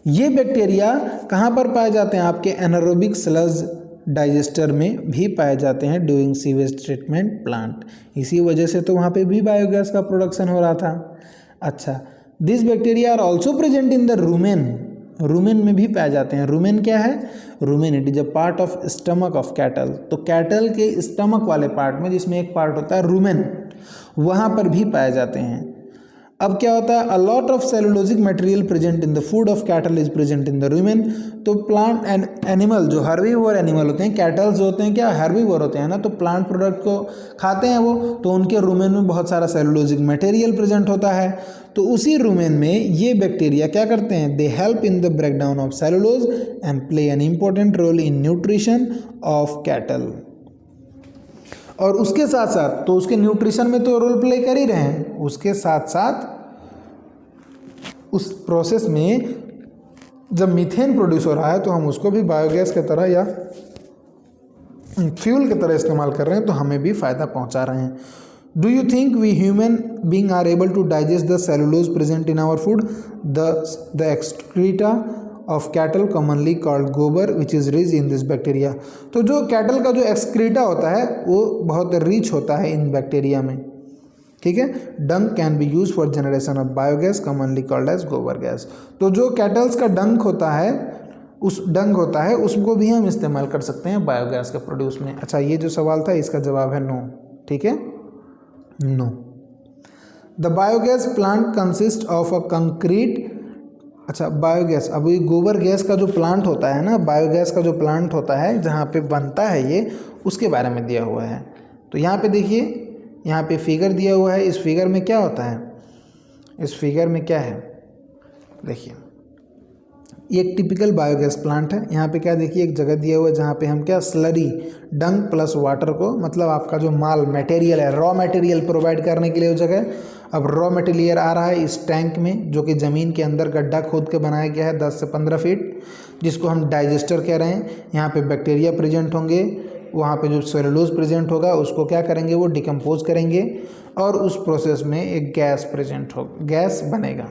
ये बैक्टीरिया कहाँ पर पाए जाते हैं? आपके एनारोबिक स्लज डाइजेस्टर में भी पाए जाते हैं ड्यूरिंग सीवेज ट्रीटमेंट प्लांट। इसी वजह से तो वहाँ पे भी बायोगैस का प्रोडक्शन हो रहा था। अच्छा, this bacteria are also present in the rumen. Rumen में भी पाए जाते हैं। रूमेन क्या है? Rumen it is a part of stomach of cattle. तो कैटल के स्टमक वाले पार्ट में, जिसमें एक पार्ट होता है रूमेन, वहाँ पर भी पाए जाते हैं। अब क्या होता है? A lot of cellulosic material present in the food of cattle is present in the rumen. तो प्लांट एंड एनिमल, जो हर्बीवोर एनिमल होते हैं, कैटल्स होते हैं क्या? हर्बीवोर होते हैं ना, तो प्लांट प्रोडक्ट को खाते हैं वो, तो उनके रूमेन में बहुत सारा सेलुलोजिक मटेरियल प्रेजेंट होता है। तो उसी रूमेन में ये बैक्टीरिया क्या करते हैं? They help in the breakdown of cellulose and play an important role in nutrition of cattle. और उसके साथ साथ, तो उसके न्यूट्रिशन में तो रोल प्ले कर ही रहे हैं, उसके साथ साथ उस प्रोसेस में जब मीथेन प्रोड्यूस हो रहा है तो हम उसको भी बायोगैस की तरह या फ्यूल की तरह इस्तेमाल कर रहे हैं, तो हमें भी फ़ायदा पहुंचा रहे हैं। Do you think we human being are able to digest the cellulose present in our food? The excreta of cattle commonly called gobar which is rich in this bacteria. तो जो कैटल का जो एक्सक्रीटा होता है वो बहुत रिच होता है इन बैक्टीरिया में। ठीक है, dung can be use for generation of biogas commonly called as gobar gas. तो जो कैटल्स का डंक होता है, उस डंक होता है, उसको भी हम इस्तेमाल कर सकते हैं बायोगैस के प्रोड्यूस में। अच्छा, ये जो सवाल था इसका जवाब है नो। ठीक है, नो। The biogas plant consist of a concrete. अच्छा, बायोगैस, अब ये गोबर गैस का जो प्लांट होता है ना, बायोगैस का जो प्लांट होता है जहाँ पे बनता है ये, उसके बारे में दिया हुआ है। तो यहाँ पे देखिए, यहाँ पे फिगर दिया हुआ है। इस फिगर में क्या होता है? इस फिगर में क्या है? देखिए, ये एक टिपिकल बायोगैस प्लांट है। यहाँ पे क्या देखिए, एक जगह दिया हुआ है जहाँ पे हम क्या स्लरी, डंक प्लस वाटर को, मतलब आपका जो माल मटेरियल है, रॉ मटेरियल प्रोवाइड करने के लिए वो जगह। अब रॉ मटेरियल आ रहा है इस टैंक में, जो कि ज़मीन के अंदर गड्ढा खोद के बनाया गया है 10 से 15 फीट, जिसको हम डाइजेस्टर कह रहे हैं। यहाँ पे बैक्टीरिया प्रेजेंट होंगे, वहाँ पे जो सेलुलोज प्रेजेंट होगा उसको क्या करेंगे? वो डिकम्पोज करेंगे और उस प्रोसेस में एक गैस प्रेजेंट हो, गैस बनेगा।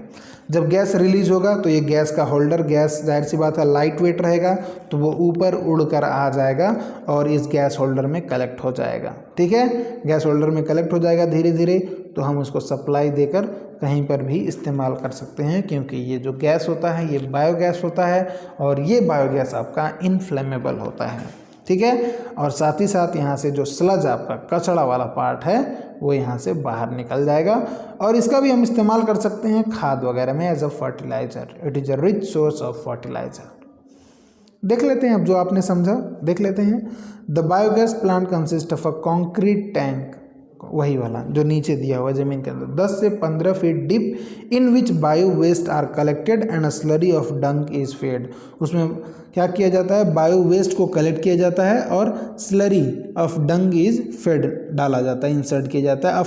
जब गैस रिलीज होगा तो ये गैस का होल्डर, गैस जाहिर सी बात है लाइट वेट रहेगा, तो वो ऊपर उड़कर आ जाएगा और इस गैस होल्डर में कलेक्ट हो जाएगा। ठीक है, गैस होल्डर में कलेक्ट हो जाएगा धीरे धीरे। तो हम उसको सप्लाई देकर कहीं पर भी इस्तेमाल कर सकते हैं, क्योंकि ये जो गैस होता है ये बायोगैस होता है और ये बायोगैस आपका इनफ्लेमेबल होता है, ठीक है। और साथ ही साथ यहाँ से जो स्लज आपका कचड़ा वाला पार्ट है वो यहाँ से बाहर निकल जाएगा और इसका भी हम इस्तेमाल कर सकते हैं खाद वगैरह में as a fertiliser. It is a rich source of fertiliser. देख लेते हैं अब जो आपने समझा, देख लेते हैं। The biogas plant consist of a concrete tank, वही वाला जो नीचे दिया हुआ जमीन के अंदर, 10 से 15 feet deep, in which bio waste are collected and a slurry of dung is fed. उसमें क्या किया जाता है, बायो वेस्ट को कलेक्ट किया जाता है और slurry of dung is fade डाला जाता है, इंसर्ट किया जाता है। अ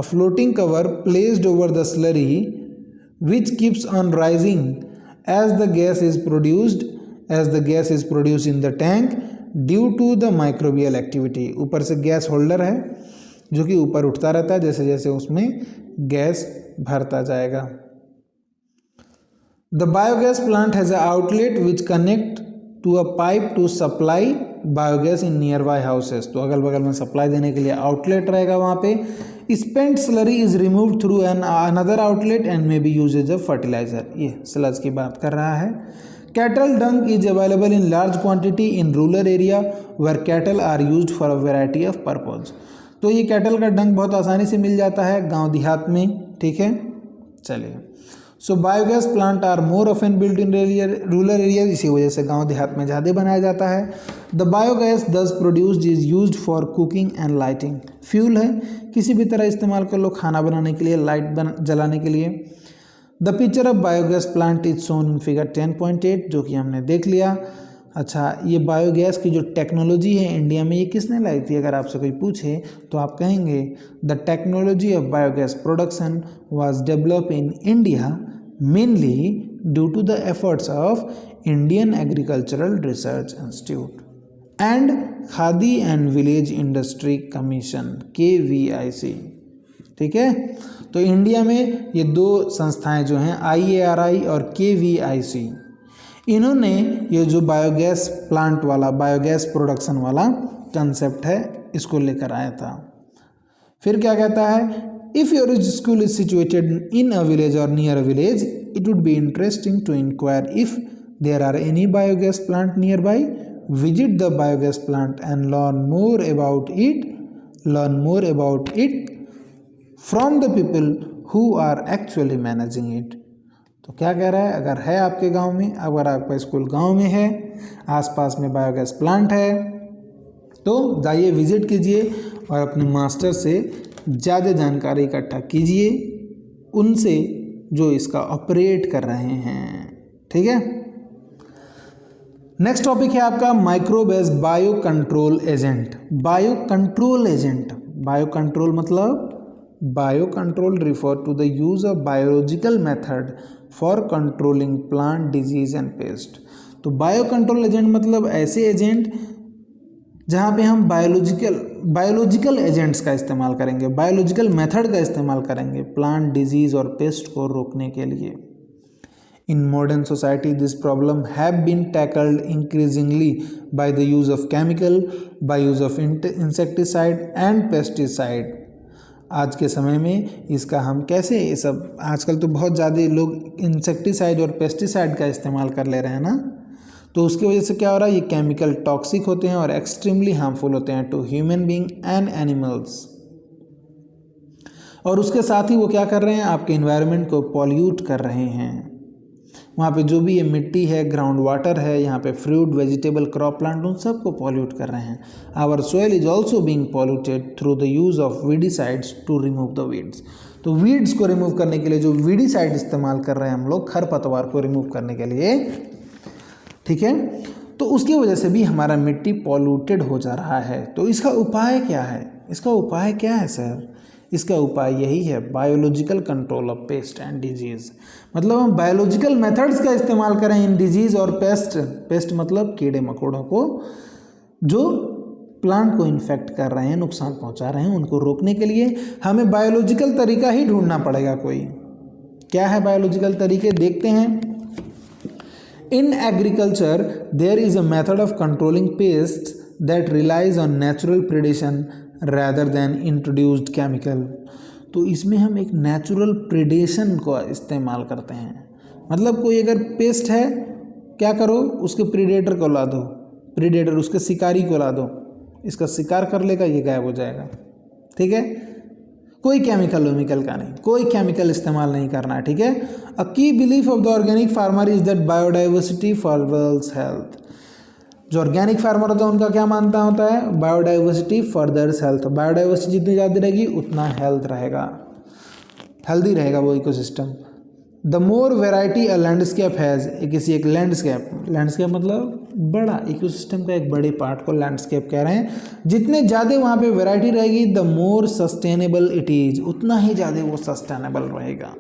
floating cover placed over the slurry which keeps on rising as the gas is produced in the tank due to the microbial activity। ऊपर से गैस होल्डर है जो कि ऊपर उठता रहता है जैसे जैसे उसमें गैस भरता जाएगा। The biogas plant has an outlet which connect to a pipe to supply biogas in nearby houses। तो अगल बगल में सप्लाई देने के लिए आउटलेट रहेगा वहाँ पे। Spent slurry is removed through another outlet and may be use as a fertiliser. ये स्लज की बात कर रहा है। Cattle dung is available in large quantity in rural area where cattle are used for a variety of purpose. तो ये cattle का डंक बहुत आसानी से मिल जाता है गांव देहात में, ठीक है। चलिए, so biogas plant are more often built in rural area, इसी वजह से गांव देहात में ज़्यादा बनाया जाता है। द बायोगैस दस produced is used for cooking and lighting. Fuel है, किसी भी तरह इस्तेमाल कर लो, खाना बनाने के लिए, लाइट जलाने के लिए। The picture of biogas plant is shown in figure 10.8, जो कि हमने देख लिया। अच्छा, ये बायोगैस की जो टेक्नोलॉजी है इंडिया में, ये किसने लाई थी? अगर आपसे कोई पूछे तो आप कहेंगे the technology of biogas production was develop in India mainly due to the efforts of Indian Agricultural Research Institute and Khadi and Village Industry Commission KVIC, ठीक है। तो इंडिया में ये दो संस्थाएं जो हैं IARI और KVIC, इन्होंने ये जो बायोगैस प्लांट वाला, बायोगैस प्रोडक्शन वाला कंसेप्ट है, इसको लेकर आया था। फिर क्या कहता है, if your school is situated in a village or near a village, it would be interesting to inquire if there are any biogas plant nearby. Visit the biogas plant and learn more about it from the people who are actually managing it। तो क्या कह रहा है, अगर है आपके गांव में, अगर आपका स्कूल गांव में है, आसपास में बायोगैस प्लांट है, तो जाइए विजिट कीजिए और अपने मास्टर से ज़्यादा जानकारी इकट्ठा कीजिए, उनसे जो इसका ऑपरेट कर रहे हैं, ठीक है। नेक्स्ट टॉपिक है आपका microbe as bio control agent. Bio control agent, bio control मतलब, bio control refer to the use of biological method for controlling plant disease and pest. तो बायो कंट्रोल एजेंट मतलब ऐसे एजेंट जहाँ पे हम biological agents का इस्तेमाल करेंगे, बायोलॉजिकल मेथड का इस्तेमाल करेंगे प्लांट डिजीज़ और पेस्ट को रोकने के लिए। In modern society this problem have been tackled increasingly by the use of chemical, by use of insecticide and pesticide. आज के समय में इसका हम कैसे, ये सब आजकल तो बहुत ज़्यादा लोग इंसेक्टिसाइड और पेस्टिसाइड का इस्तेमाल कर ले रहे हैं ना, तो उसकी वजह से क्या हो रहा है, ये केमिकल टॉक्सिक होते हैं और एक्सट्रीमली हार्मफुल होते हैं to human being and animals. और उसके साथ ही वो क्या कर रहे हैं, आपके इन्वायरमेंट को पॉल्यूट कर रहे हैं। वहाँ पे जो भी ये मिट्टी है, ग्राउंड वाटर है, यहाँ पे फ्रूट, वेजिटेबल, क्रॉप प्लांट, उन सबको पॉल्यूट कर रहे हैं। Our soil is also being polluted through the use of weedicides to remove the weeds. तो वीड्स को रिमूव करने के लिए जो वीडिसाइड इस्तेमाल कर रहे हैं हम लोग, खरपतवार को रिमूव करने के लिए, ठीक है, तो उसकी वजह से भी हमारा मिट्टी पॉल्यूटेड हो जा रहा है। तो इसका उपाय क्या है, इसका उपाय क्या है सर? इसका उपाय यही है, biological control of paste and disease. मतलब हम बायोलॉजिकल मेथड्स का इस्तेमाल करें इन डिजीज़ और पेस्ट मतलब कीड़े मकोड़ों को जो प्लांट को इन्फेक्ट कर रहे हैं, नुकसान पहुंचा रहे हैं, उनको रोकने के लिए हमें बायोलॉजिकल तरीका ही ढूंढना पड़ेगा कोई। क्या है बायोलॉजिकल तरीके, देखते हैं। In agriculture, there is a method of controlling pests that relies on natural predation rather than introduced chemical। तो इसमें हम एक नेचुरल प्रीडेशन को इस्तेमाल करते हैं। मतलब कोई अगर पेस्ट है, क्या करो, उसके प्रीडेटर को ला दो, प्रीडेटर उसके शिकारी को ला दो, इसका शिकार कर लेगा, ये गायब हो जाएगा। ठीक है, कोई केमिकल वेमिकल का नहीं, कोई केमिकल इस्तेमाल नहीं करना है। ठीक है। अ की belief of the organic farmer is that biodiversity furthers health. जो ऑर्गेनिक फार्मर होता है उनका क्या मानता होता है, बायोडाइवर्सिटी फर्दर्स हेल्थ। बायोडाइवर्सिटी जितनी ज़्यादा रहेगी उतना हेल्थ रहेगा, हेल्दी रहेगा वो ecosystem. The more variety a landscape has, किसी एक लैंडस्केप मतलब बड़ा इकोसिस्टम का एक बड़े पार्ट को लैंडस्केप कह रहे हैं। जितने ज़्यादा वहाँ पे वैरायटी रहेगी the more sustainable it is, उतना ही ज़्यादा वो सस्टेनेबल रहेगा,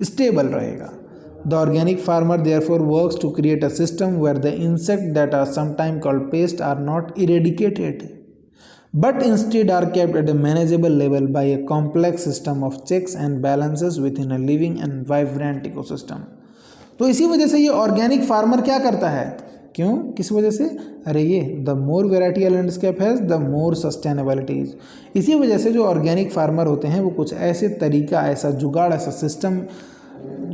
स्टेबल रहेगा। The organic farmer therefore works to create a system where the insect that are sometime called pest are not eradicated but instead are kept at a manageable level by a complex system of checks and balances within a living and vibrant ecosystem। तो इसी वजह से ये organic farmer क्या करता है, क्यों, किस वजह से, अरे ये the more variety a landscape has the more sustainabilities. इसी वजह से जो ऑर्गेनिक फार्मर होते हैं वो कुछ ऐसे तरीका, ऐसा जुगाड़, ऐसा सिस्टम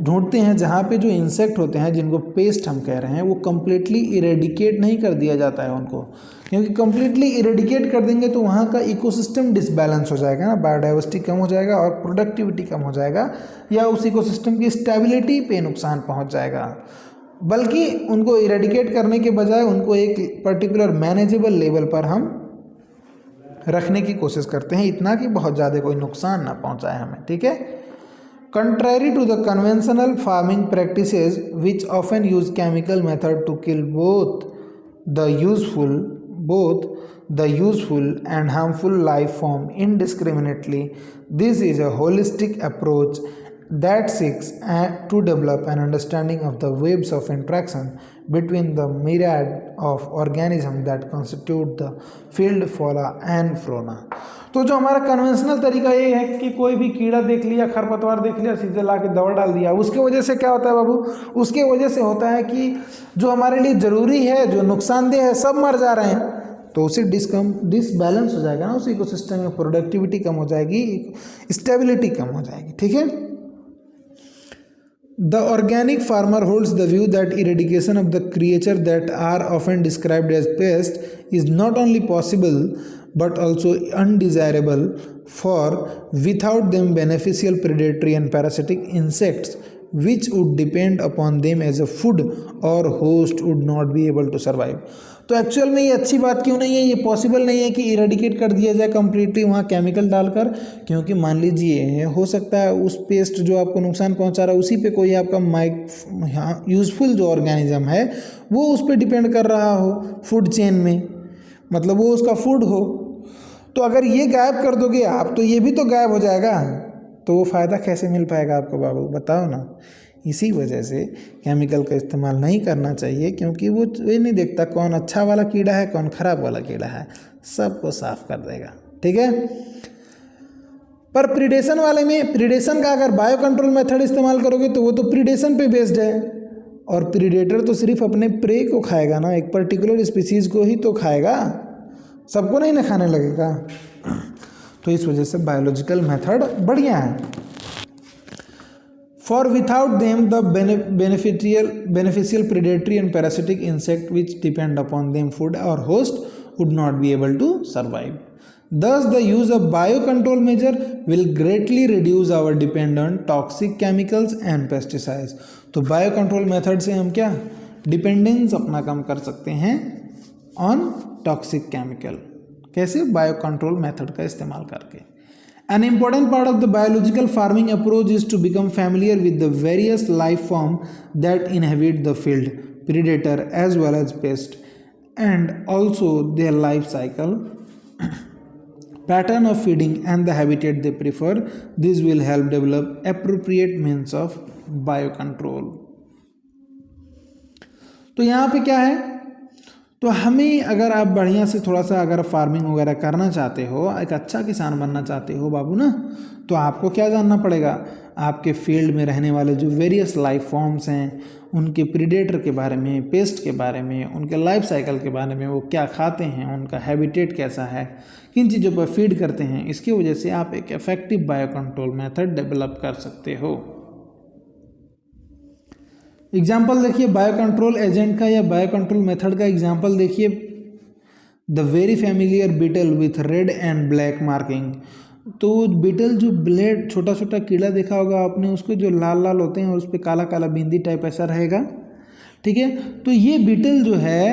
ढूंढते हैं जहाँ पे जो इंसेक्ट होते हैं, जिनको पेस्ट हम कह रहे हैं, वो कम्प्लीटली इरेडिकेट नहीं कर दिया जाता है उनको, क्योंकि कम्प्लीटली इरेडिकेट कर देंगे तो वहाँ का इकोसिस्टम डिसबैलेंस हो जाएगा ना, बायोडाइवर्सिटी कम हो जाएगा और प्रोडक्टिविटी कम हो जाएगा, या उस इकोसिस्टम की स्टेबिलिटी पे नुकसान पहुँच जाएगा। बल्कि उनको इरेडिकेट करने के बजाय उनको एक पर्टिकुलर मैनेजेबल लेवल पर हम रखने की कोशिश करते हैं, इतना कि बहुत ज़्यादा कोई नुकसान ना पहुँचाए हमें। ठीक है। Contrary to the conventional farming practices, which often use chemical method to kill both the useful and harmful life form indiscriminately, this is a holistic approach that seeks to develop an understanding of the webs of interaction between the myriad of organisms that constitute the field flora and fauna। तो जो हमारा conventional तरीका ये है कि कोई भी कीड़ा देख लिया, खरपतवार देख लिया, सीधे ला के दवा डाल दिया। उसके वजह से क्या होता है बाबू, उसके वजह से होता है कि जो हमारे लिए ज़रूरी है, जो नुकसानदेह है, सब मर जा रहे हैं। तो उसे डिसबैलेंस हो जाएगा ना, उस इकोसिस्टम में प्रोडक्टिविटी कम हो जाएगी, स्टेबिलिटी कम हो जाएगी। ठीक है। The organic farmer holds the view that eradication of the creature that are often described as pests is not only possible but also undesirable, for without them beneficial predatory and parasitic insects which would depend upon them as a food or host would not be able to survive। तो actual में ये अच्छी बात क्यों नहीं है, ये possible नहीं है कि इरेडिकेट कर दिया जाए कम्प्लीटली वहाँ केमिकल डालकर, क्योंकि मान लीजिए हो सकता है उस पेस्ट जो आपको नुकसान पहुँचा रहा है उसी पे कोई आपका यूज़फुल जो ऑर्गेनिज्म है वो उस पर डिपेंड कर रहा हो फूड चेन में, मतलब वो उसका फूड हो। तो अगर ये गायब कर दोगे आप तो ये भी तो गायब हो जाएगा, तो वो फ़ायदा कैसे मिल पाएगा आपको बाबू, बताओ ना। इसी वजह से केमिकल का इस्तेमाल नहीं करना चाहिए, क्योंकि वो ये नहीं देखता कौन अच्छा वाला कीड़ा है कौन ख़राब वाला कीड़ा है, सबको साफ कर देगा। ठीक है। पर प्रीडेशन वाले में, प्रीडेशन का अगर बायो कंट्रोल मेथड इस्तेमाल करोगे तो वो तो प्रीडेशन पे बेस्ड है, और प्रीडेटर तो सिर्फ अपने प्रे को खाएगा ना, एक पर्टिकुलर स्पीसीज़ को ही तो खाएगा, सबको नहीं ना खाने लगेगा। तो इस वजह से बायोलॉजिकल मेथड बढ़िया है। For without them the beneficial predatory and parasitic insect which depend upon them food or host would not be able to survive। Thus the use of biocontrol measure will greatly reduce our dependence on toxic chemicals and pesticides। तो biocontrol method से हम क्या dependence अपना कम कर सकते हैं on toxic chemical, कैसे, biocontrol method का इस्तेमाल करके। An important part of the biological farming approach is to become familiar with the various life forms that inhabit the field, predator as well as pest, and also their life cycle, pattern of feeding and the habitat they prefer। This will help develop appropriate means of biocontrol। तो यहाँ पे क्या है, तो हमें अगर आप बढ़िया से थोड़ा सा अगर फार्मिंग वगैरह करना चाहते हो, एक अच्छा किसान बनना चाहते हो बाबू ना, तो आपको क्या जानना पड़ेगा, आपके फील्ड में रहने वाले जो वेरियस लाइफ फॉर्म्स हैं उनके प्रीडेटर के बारे में, पेस्ट के बारे में, उनके लाइफ साइकिल के बारे में, वो क्या खाते हैं, उनका हैबिटेट कैसा है, किन चीज़ों पर फीड करते हैं, इसकी वजह से आप एक effective bio control method develop कर सकते हो। एग्जाम्पल देखिए बायो कंट्रोल एजेंट का या बायो कंट्रोल मेथड का एग्जाम्पल देखिए, the very familiar beetle with red and black marking. तो बीटल जो ब्लेड छोटा छोटा कीड़ा देखा होगा आपने, उसके जो लाल लाल होते हैं और उस पर काला काला बिंदी टाइप ऐसा रहेगा, ठीक है। तो ये बीटल जो है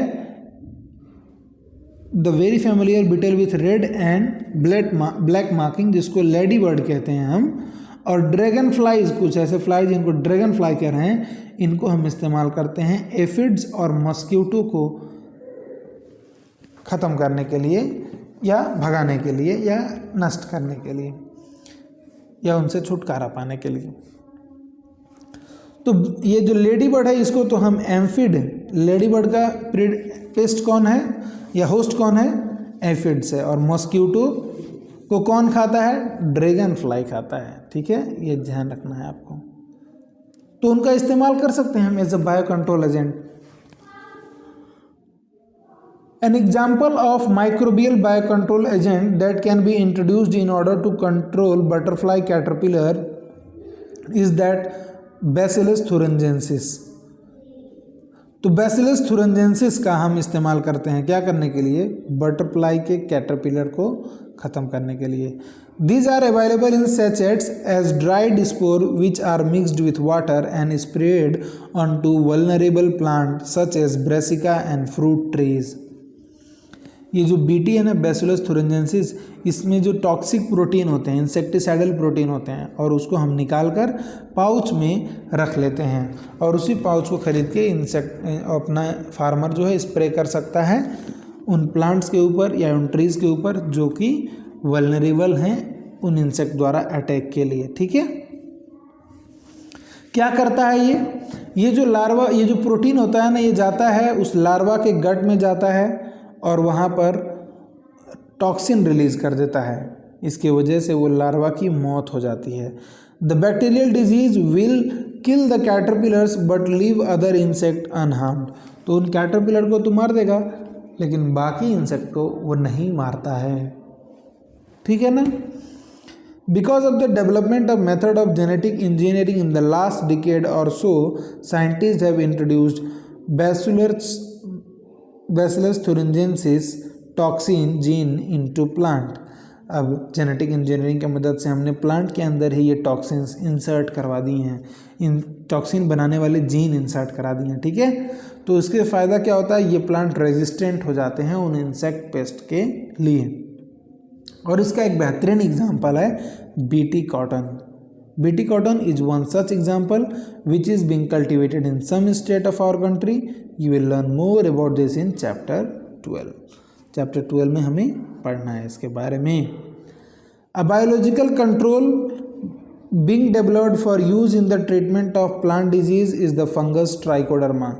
the very familiar beetle with red and black marking, जिसको लेडी बर्ड कहते हैं हम, और ड्रैगन फ्लाइज, कुछ ऐसे फ्लाइज जिनको ड्रैगन फ्लाई कह रहे हैं, इनको हम इस्तेमाल करते हैं एफिड्स और मस्क्यूटो को ख़त्म करने के लिए या भगाने के लिए या नष्ट करने के लिए या उनसे छुटकारा पाने के लिए। तो ये जो लेडी बर्ड है इसको तो हम एम्फिड, लेडी बर्ड का पेस्ट कौन है या होस्ट कौन है, एफिड्स है, और मॉस्क्यूटो को कौन खाता है, ड्रैगन फ्लाई खाता है, ठीक है, ये ध्यान रखना है आपको। तो उनका इस्तेमाल कर सकते हैं हम as a bio control agent. An example of microbial biocontrol agent that can be introduced in order to control butterfly caterpillar is that Bacillus thuringiensis। तो Bacillus thuringiensis का हम इस्तेमाल करते हैं क्या करने के लिए, बटरफ्लाई के कैटरपिलर को ख़त्म करने के लिए। These are available in sachets as dried spore which are mixed with water and sprayed onto vulnerable plants such as brassica and fruit trees। ये जो बीटी है ना, बैसिलस थुरिंजेंसिस, इसमें जो टॉक्सिक प्रोटीन होते हैं, इंसेक्टिसाइडल प्रोटीन होते हैं, और उसको हम निकाल कर पाउच में रख लेते हैं और उसी पाउच को खरीद के अपना फार्मर जो है स्प्रे कर सकता है उन प्लांट्स के ऊपर या उन ट्रीज़ के ऊपर जो कि वल्नरेबल हैं उन इंसेक्ट द्वारा अटैक के लिए, ठीक है। क्या करता है ये जो लार्वा, ये जो प्रोटीन होता है ना, ये जाता है उस लार्वा के गट में जाता है और वहाँ पर टॉक्सिन रिलीज़ कर देता है। इसके वजह से वो लार्वा की मौत हो जाती है। The bacterial disease will kill the caterpillars but leave other insect unharmed. तो उन कैटरपिलर को तो मार देगा लेकिन बाकी इंसेक्ट को वो नहीं मारता है, ठीक है ना। Because of the development of method of genetic engineering in the last decade or so, scientist have introduced Bacillus thuringiensis toxin gene into plant. अब जेनेटिक इंजीनियरिंग की मदद से हमने प्लांट के अंदर ही ये टॉक्सिन्स इंसर्ट करवा दी हैं, इन टॉक्सिन बनाने वाले जीन इंसर्ट करा दिए हैं, ठीक है। तो इसके फ़ायदा क्या होता है, ये प्लांट रेजिस्टेंट हो जाते हैं उन इंसेक्ट पेस्ट के लिए। और इसका एक बेहतरीन एग्जाम्पल है BT cotton. BT cotton is one such example which is being cultivated in some state of our country. You will learn more about this in chapter 12. Chapter 12 में हमें पढ़ना है इसके बारे में। A biological control being developed for use in the treatment of plant disease is the fungus Trichoderma.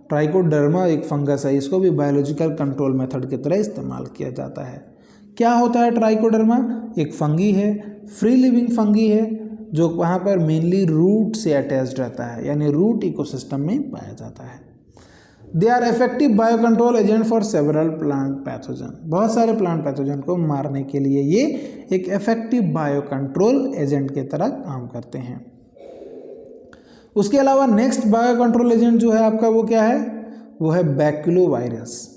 Trichoderma एक fungus है, इसको भी बायोलॉजिकल कंट्रोल मेथड की तरह इस्तेमाल किया जाता है। क्या होता है ट्राइकोडर्मा, एक फंगी है, फ्री लिविंग फंगी है जो वहाँ पर मेनली रूट से अटैच्ड रहता है, यानी रूट इकोसिस्टम में पाया जाता है। They are effective bio control agent for several plant pathogen. बहुत सारे प्लांट पैथोजन को मारने के लिए ये एक इफेक्टिव बायो कंट्रोल एजेंट की तरह काम करते हैं। उसके अलावा नेक्स्ट बायो कंट्रोल एजेंट जो है आपका वो क्या है, वो है बैक्यूलोवायरस।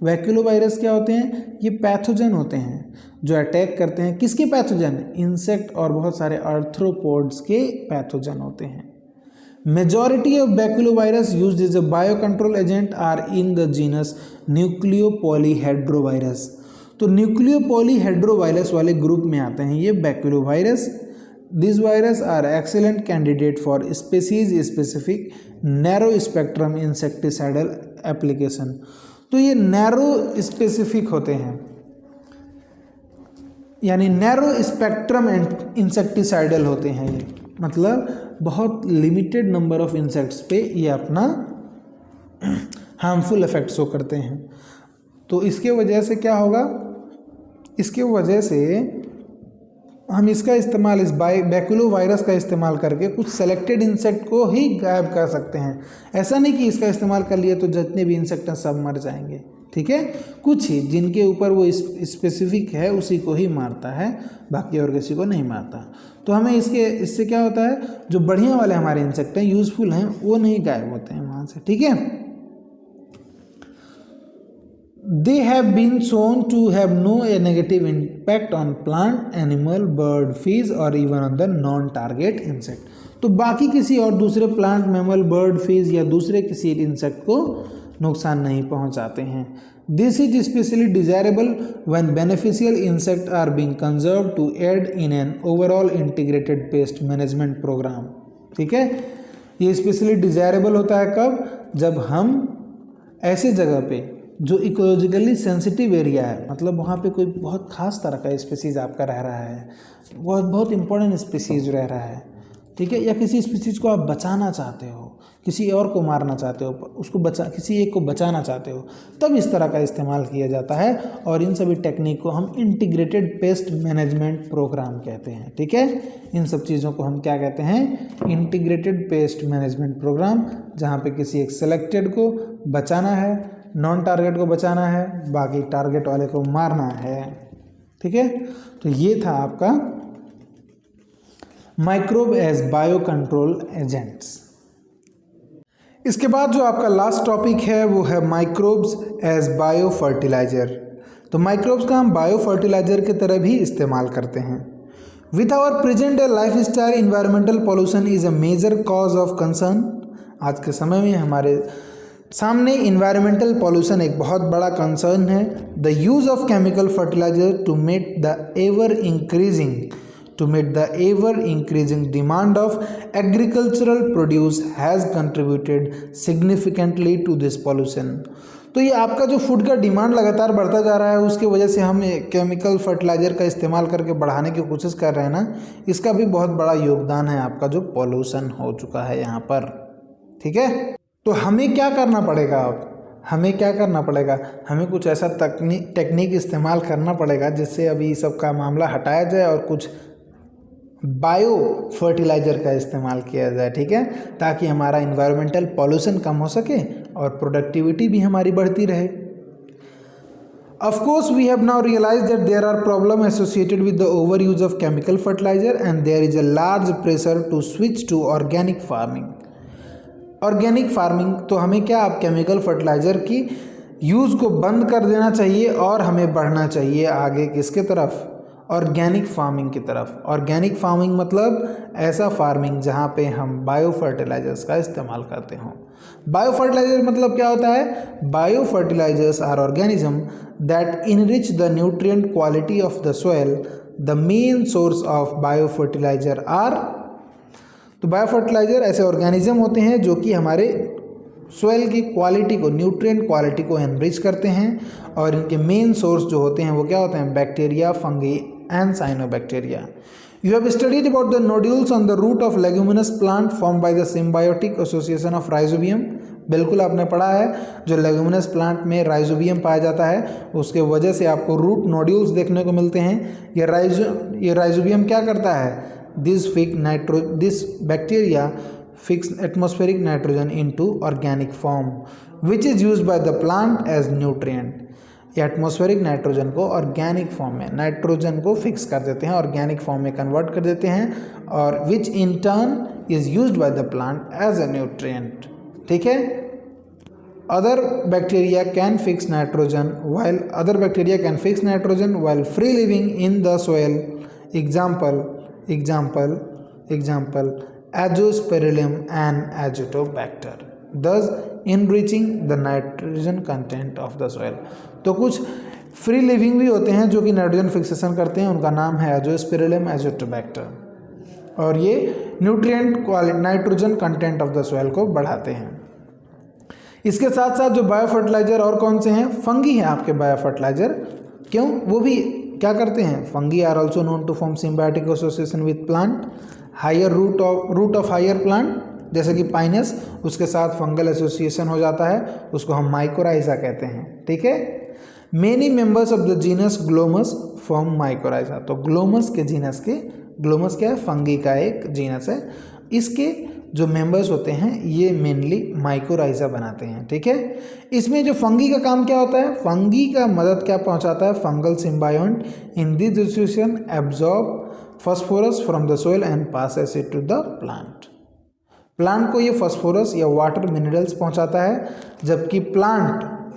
बैक्यूलोवायरस क्या होते हैं, ये पैथोजन होते हैं जो अटैक करते हैं, किसके पैथोजन, इंसेक्ट और बहुत सारे आर्थ्रोपोड्स के पैथोजन होते हैं। Majority of baculovirus used as a bio control agent are in the genus nucleopolyhedrovirus. तो न्यूक्लियोपॉलीहेड्रोवायरस वाले ग्रुप में आते हैं ये baculovirus. This virus are excellent candidate for species specific narrow spectrum insecticidal application. तो ये नैरो स्पेसिफिक होते हैं, यानी नैरो स्पेक्ट्रम इंसेक्टिसाइडल होते हैं ये, मतलब बहुत लिमिटेड नंबर ऑफ इंसेक्ट्स पे ये अपना हार्मफुल इफेक्ट शो करते हैं। तो इसके वजह से क्या होगा, इसके वजह से हम इसका इस्तेमाल इस बैकुलो वायरस का इस्तेमाल करके कुछ सेलेक्टेड इंसेक्ट को ही गायब कर सकते हैं। ऐसा नहीं कि इसका इस्तेमाल कर लिए तो जितने भी इंसेक्ट हैं सब मर जाएंगे, ठीक है। कुछ ही जिनके ऊपर वो स्पेसिफिक है उसी को ही मारता है, बाकी और किसी को नहीं मारता। तो हमें इससे क्या होता है, जो बढ़िया वाले हमारे इंसेक्ट हैं, यूजफुल हैं, वो नहीं गायब होते हैं वहाँ से, ठीक है। They have been shown to have no negative impact on plant, animal, bird, fish or even on the non-target insect. तो बाकी किसी और दूसरे प्लांट, मैमल, बर्ड, फिश या दूसरे किसी इंसेक्ट को नुकसान नहीं पहुंचाते हैं। This is especially desirable when beneficial insects are being conserved to aid in an overall integrated pest management program. ठीक है, ये स्पेशली डिजायरेबल होता है कब, जब हम ऐसे जगह पे जो इकोलॉजिकली सेंसिटिव एरिया है, मतलब वहाँ पे कोई बहुत खास तरह का स्पीसीज आपका रह रहा है, बहुत इंपॉर्टेंट स्पीसीज रह रहा है, ठीक है, या किसी स्पीसीज को आप बचाना चाहते हो, किसी और को मारना चाहते हो, उसको किसी एक को बचाना चाहते हो, तब इस तरह का इस्तेमाल किया जाता है। और इन सभी टेक्निक को हम इंटीग्रेटेड पेस्ट मैनेजमेंट प्रोग्राम कहते हैं, ठीक है। इन सब चीज़ों को हम क्या कहते हैं, इंटीग्रेटेड पेस्ट मैनेजमेंट प्रोग्राम, जहाँ पे किसी एक सेलेक्टेड को बचाना है, नॉन टारगेट को बचाना है, बाकी टारगेट वाले को मारना है, ठीक है। तो ये था आपका microbe as bio control agents. इसके बाद जो आपका लास्ट टॉपिक है वो है माइक्रोब्स एज बायो फर्टिलाइजर। तो माइक्रोब्स का हम बायो फर्टिलाइजर की तरह भी इस्तेमाल करते हैं। With our present life style environmental pollution is a major cause of concern. आज के समय में हमारे सामने इन्वायरमेंटल पॉल्यूशन एक बहुत बड़ा कंसर्न है। The use of chemical fertiliser to meet the ever increasing demand of agricultural produce has contributed significantly to this pollution. तो ये आपका जो फूड का डिमांड लगातार बढ़ता जा रहा है, उसकी वजह से हम केमिकल फर्टिलाइजर का इस्तेमाल करके बढ़ाने की कोशिश कर रहे हैं ना, इसका भी बहुत बड़ा योगदान है आपका जो पॉल्यूशन हो चुका है यहाँ पर, ठीक है। तो हमें क्या करना पड़ेगा, अब हमें क्या करना पड़ेगा, हमें कुछ ऐसा टेक्निक इस्तेमाल करना पड़ेगा जिससे अभी इस सब का मामला हटाया जाए और कुछ बायो फर्टिलाइजर का इस्तेमाल किया जाए, ठीक है, ताकि हमारा इन्वायरमेंटल पॉल्यूशन कम हो सके और प्रोडक्टिविटी भी हमारी बढ़ती रहे। Of course, we have now realized that there are problems associated with the overuse of chemical fertilizer and there is a large pressure to switch to organic farming. Organic farming, तो हमें क्या, अब chemical fertiliser की use को बंद कर देना चाहिए और हमें बढ़ना चाहिए आगे किसके तरफ, ऑर्गेनिक फार्मिंग की तरफ। ऑर्गेनिक फार्मिंग मतलब ऐसा फार्मिंग जहाँ पे हम बायो फर्टिलाइजर्स का इस्तेमाल करते हों। बायो फर्टिलाइजर मतलब क्या होता है, bio fertilisers are organism that enrich the nutrient quality of the soil. The main source of bio fertiliser are, तो बायो फर्टिलाइजर ऐसे ऑर्गेनिज्म होते हैं जो कि हमारे सॉइल की क्वालिटी को, न्यूट्रिएंट क्वालिटी को एनरिच करते हैं, और इनके मेन सोर्स जो होते हैं वो क्या होते हैं, bacteria, fungi and cyanobacteria. You have studied about the nodules on the root of leguminous plant form by the symbiotic association of rhizobium. बिल्कुल आपने पढ़ा है, जो लेग्यूमिनस प्लांट में राइजोबियम पाया जाता है उसके वजह से आपको रूट नोड्यूल्स देखने को मिलते हैं। ये राइजोबियम क्या करता है, this bacteria fix atmospheric nitrogen into organic form which is used by the plant as nutrient। ये एटमॉस्फेरिक नाइट्रोजन को ऑर्गेनिक फॉर्म में, नाइट्रोजन को फिक्स कर देते हैं, ऑर्गेनिक फॉर्म में कन्वर्ट कर देते हैं, और which in turn is used by the plant as a nutrient, ठीक है। other bacteria can fix nitrogen while free living in the soil। example Azospirillum and Azotobacter, thus enriching the nitrogen content of the soil। तो कुछ free living भी होते हैं जो कि nitrogen fixation करते हैं, उनका नाम है एजोस्पिरिलम, एजोटोबैक्टर, और ये nutrient quality, nitrogen content of the soil को बढ़ाते हैं। इसके साथ साथ जो बायो फर्टिलाइजर और कौन से हैं, फंगी हैं आपके बायो फर्टिलाइजर। क्यों, वो भी क्या करते हैं, fungi are also known to form symbiotic association with plant, higher root of higher plant जैसे कि पाइनस, उसके साथ फंगल एसोसिएशन हो जाता है, उसको हम माइकोराइजा कहते हैं, ठीक है। Many members of the genus Glomus form mycorrhiza. तो ग्लोमस के जीनस के, ग्लोमस क्या है, फंगी का एक जीनस है, इसके जो मेंबर्स होते हैं ये मेनली माइकोराइजा बनाते हैं। ठीक है, इसमें जो फंगी का काम क्या होता है, फंगी का मदद क्या पहुंचाता है, fungal symbiont in this situation absorb phosphorus from the soil and passes it to the plant. Plant को ये फॉस्फोरस या वाटर मिनरल्स पहुंचाता है, जबकि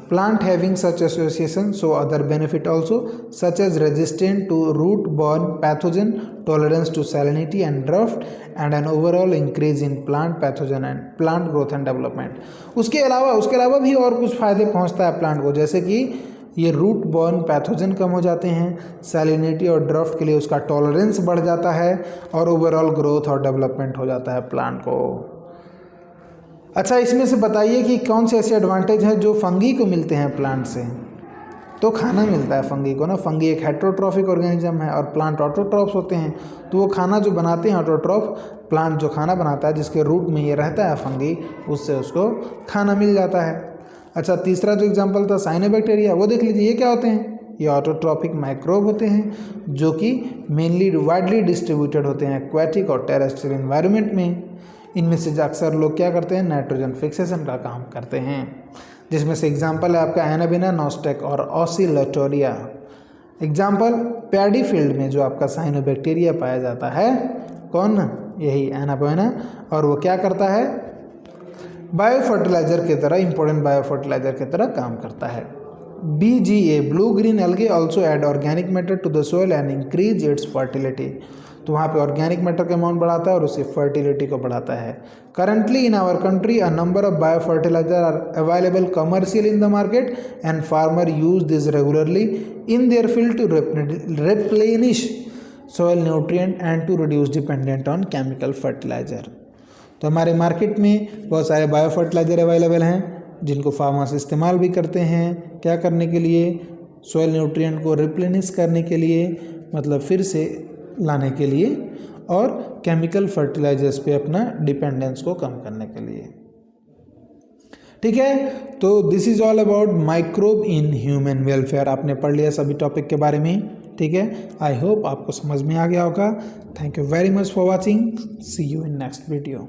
plant having such association so other benefit also such as resistant to root borne pathogen, tolerance to salinity and drought and an overall increase in plant pathogen and plant growth and development. उसके अलावा भी और कुछ फायदे पहुंचता है plant को, जैसे कि ये रूट बॉर्न पैथोजन कम हो जाते हैं, सैलिनिटी और ड्राफ्ट के लिए उसका टॉलरेंस बढ़ जाता है, और ओवरऑल ग्रोथ और डेवलपमेंट हो जाता है प्लांट को। अच्छा, इसमें से बताइए कि कौन से ऐसे एडवांटेज हैं जो फंगी को मिलते हैं प्लांट से। तो खाना मिलता है फंगी को ना, फंगी एक हेट्रोट्रॉफिक ऑर्गेनिज्म है और प्लांट ऑटोट्रॉफ्स होते हैं, तो वो खाना जो बनाते हैं ऑटोट्रॉफ, प्लांट जो खाना बनाता है जिसके रूट में ये रहता है फंगी, उससे उसको खाना मिल जाता है। अच्छा, तीसरा जो एग्जांपल था साइनोबैक्टीरिया, वो देख लीजिए, ये क्या होते हैं, ये ऑटोट्रॉफिक माइक्रोब होते हैं जो कि मेनली वाइडली डिस्ट्रीब्यूटेड होते हैं एक्वेटिक और टेरेस्ट्रियल एनवायरनमेंट में। इनमें से अक्सर लोग क्या करते हैं, नाइट्रोजन फिक्सेशन का काम करते हैं, जिसमें से एग्जांपल है आपका एनाबेना, नॉस्टेक और ऑसिलेटोरिया। एग्जांपल पैडी फील्ड में जो आपका साइनोबैक्टीरिया पाया जाता है, कौन, यही एनाबेना, और वो क्या करता है, बायो फर्टिलाइजर की तरह, इंपॉर्टेंट बायो फर्टिलाइजर की तरह काम करता है। BGA blue green algae also add organic matter to the soil and increase its fertility. तो वहाँ पे ऑर्गेनिक मैटर का अमाउंट बढ़ाता है और उससे फर्टिलिटी को बढ़ाता है। Currently in our country a number of bio fertiliser are available commercial in the market and farmer use this regularly in their field to replenish soil nutrient and to reduce dependent on chemical fertiliser. तो हमारे market में बहुत सारे bio fertiliser available हैं जिनको farmers इस्तेमाल भी करते हैं, क्या करने के लिए, सोइल न्यूट्रिएंट को रिप्लेनिश करने के लिए, मतलब फिर से लाने के लिए, और केमिकल फर्टिलाइजर्स पे अपना डिपेंडेंस को कम करने के लिए। ठीक है, तो this is all about microbe in human welfare. आपने पढ़ लिया सभी टॉपिक के बारे में। ठीक है, आई होप आपको समझ में आ गया होगा। Thank you very much for watching, see you in next video.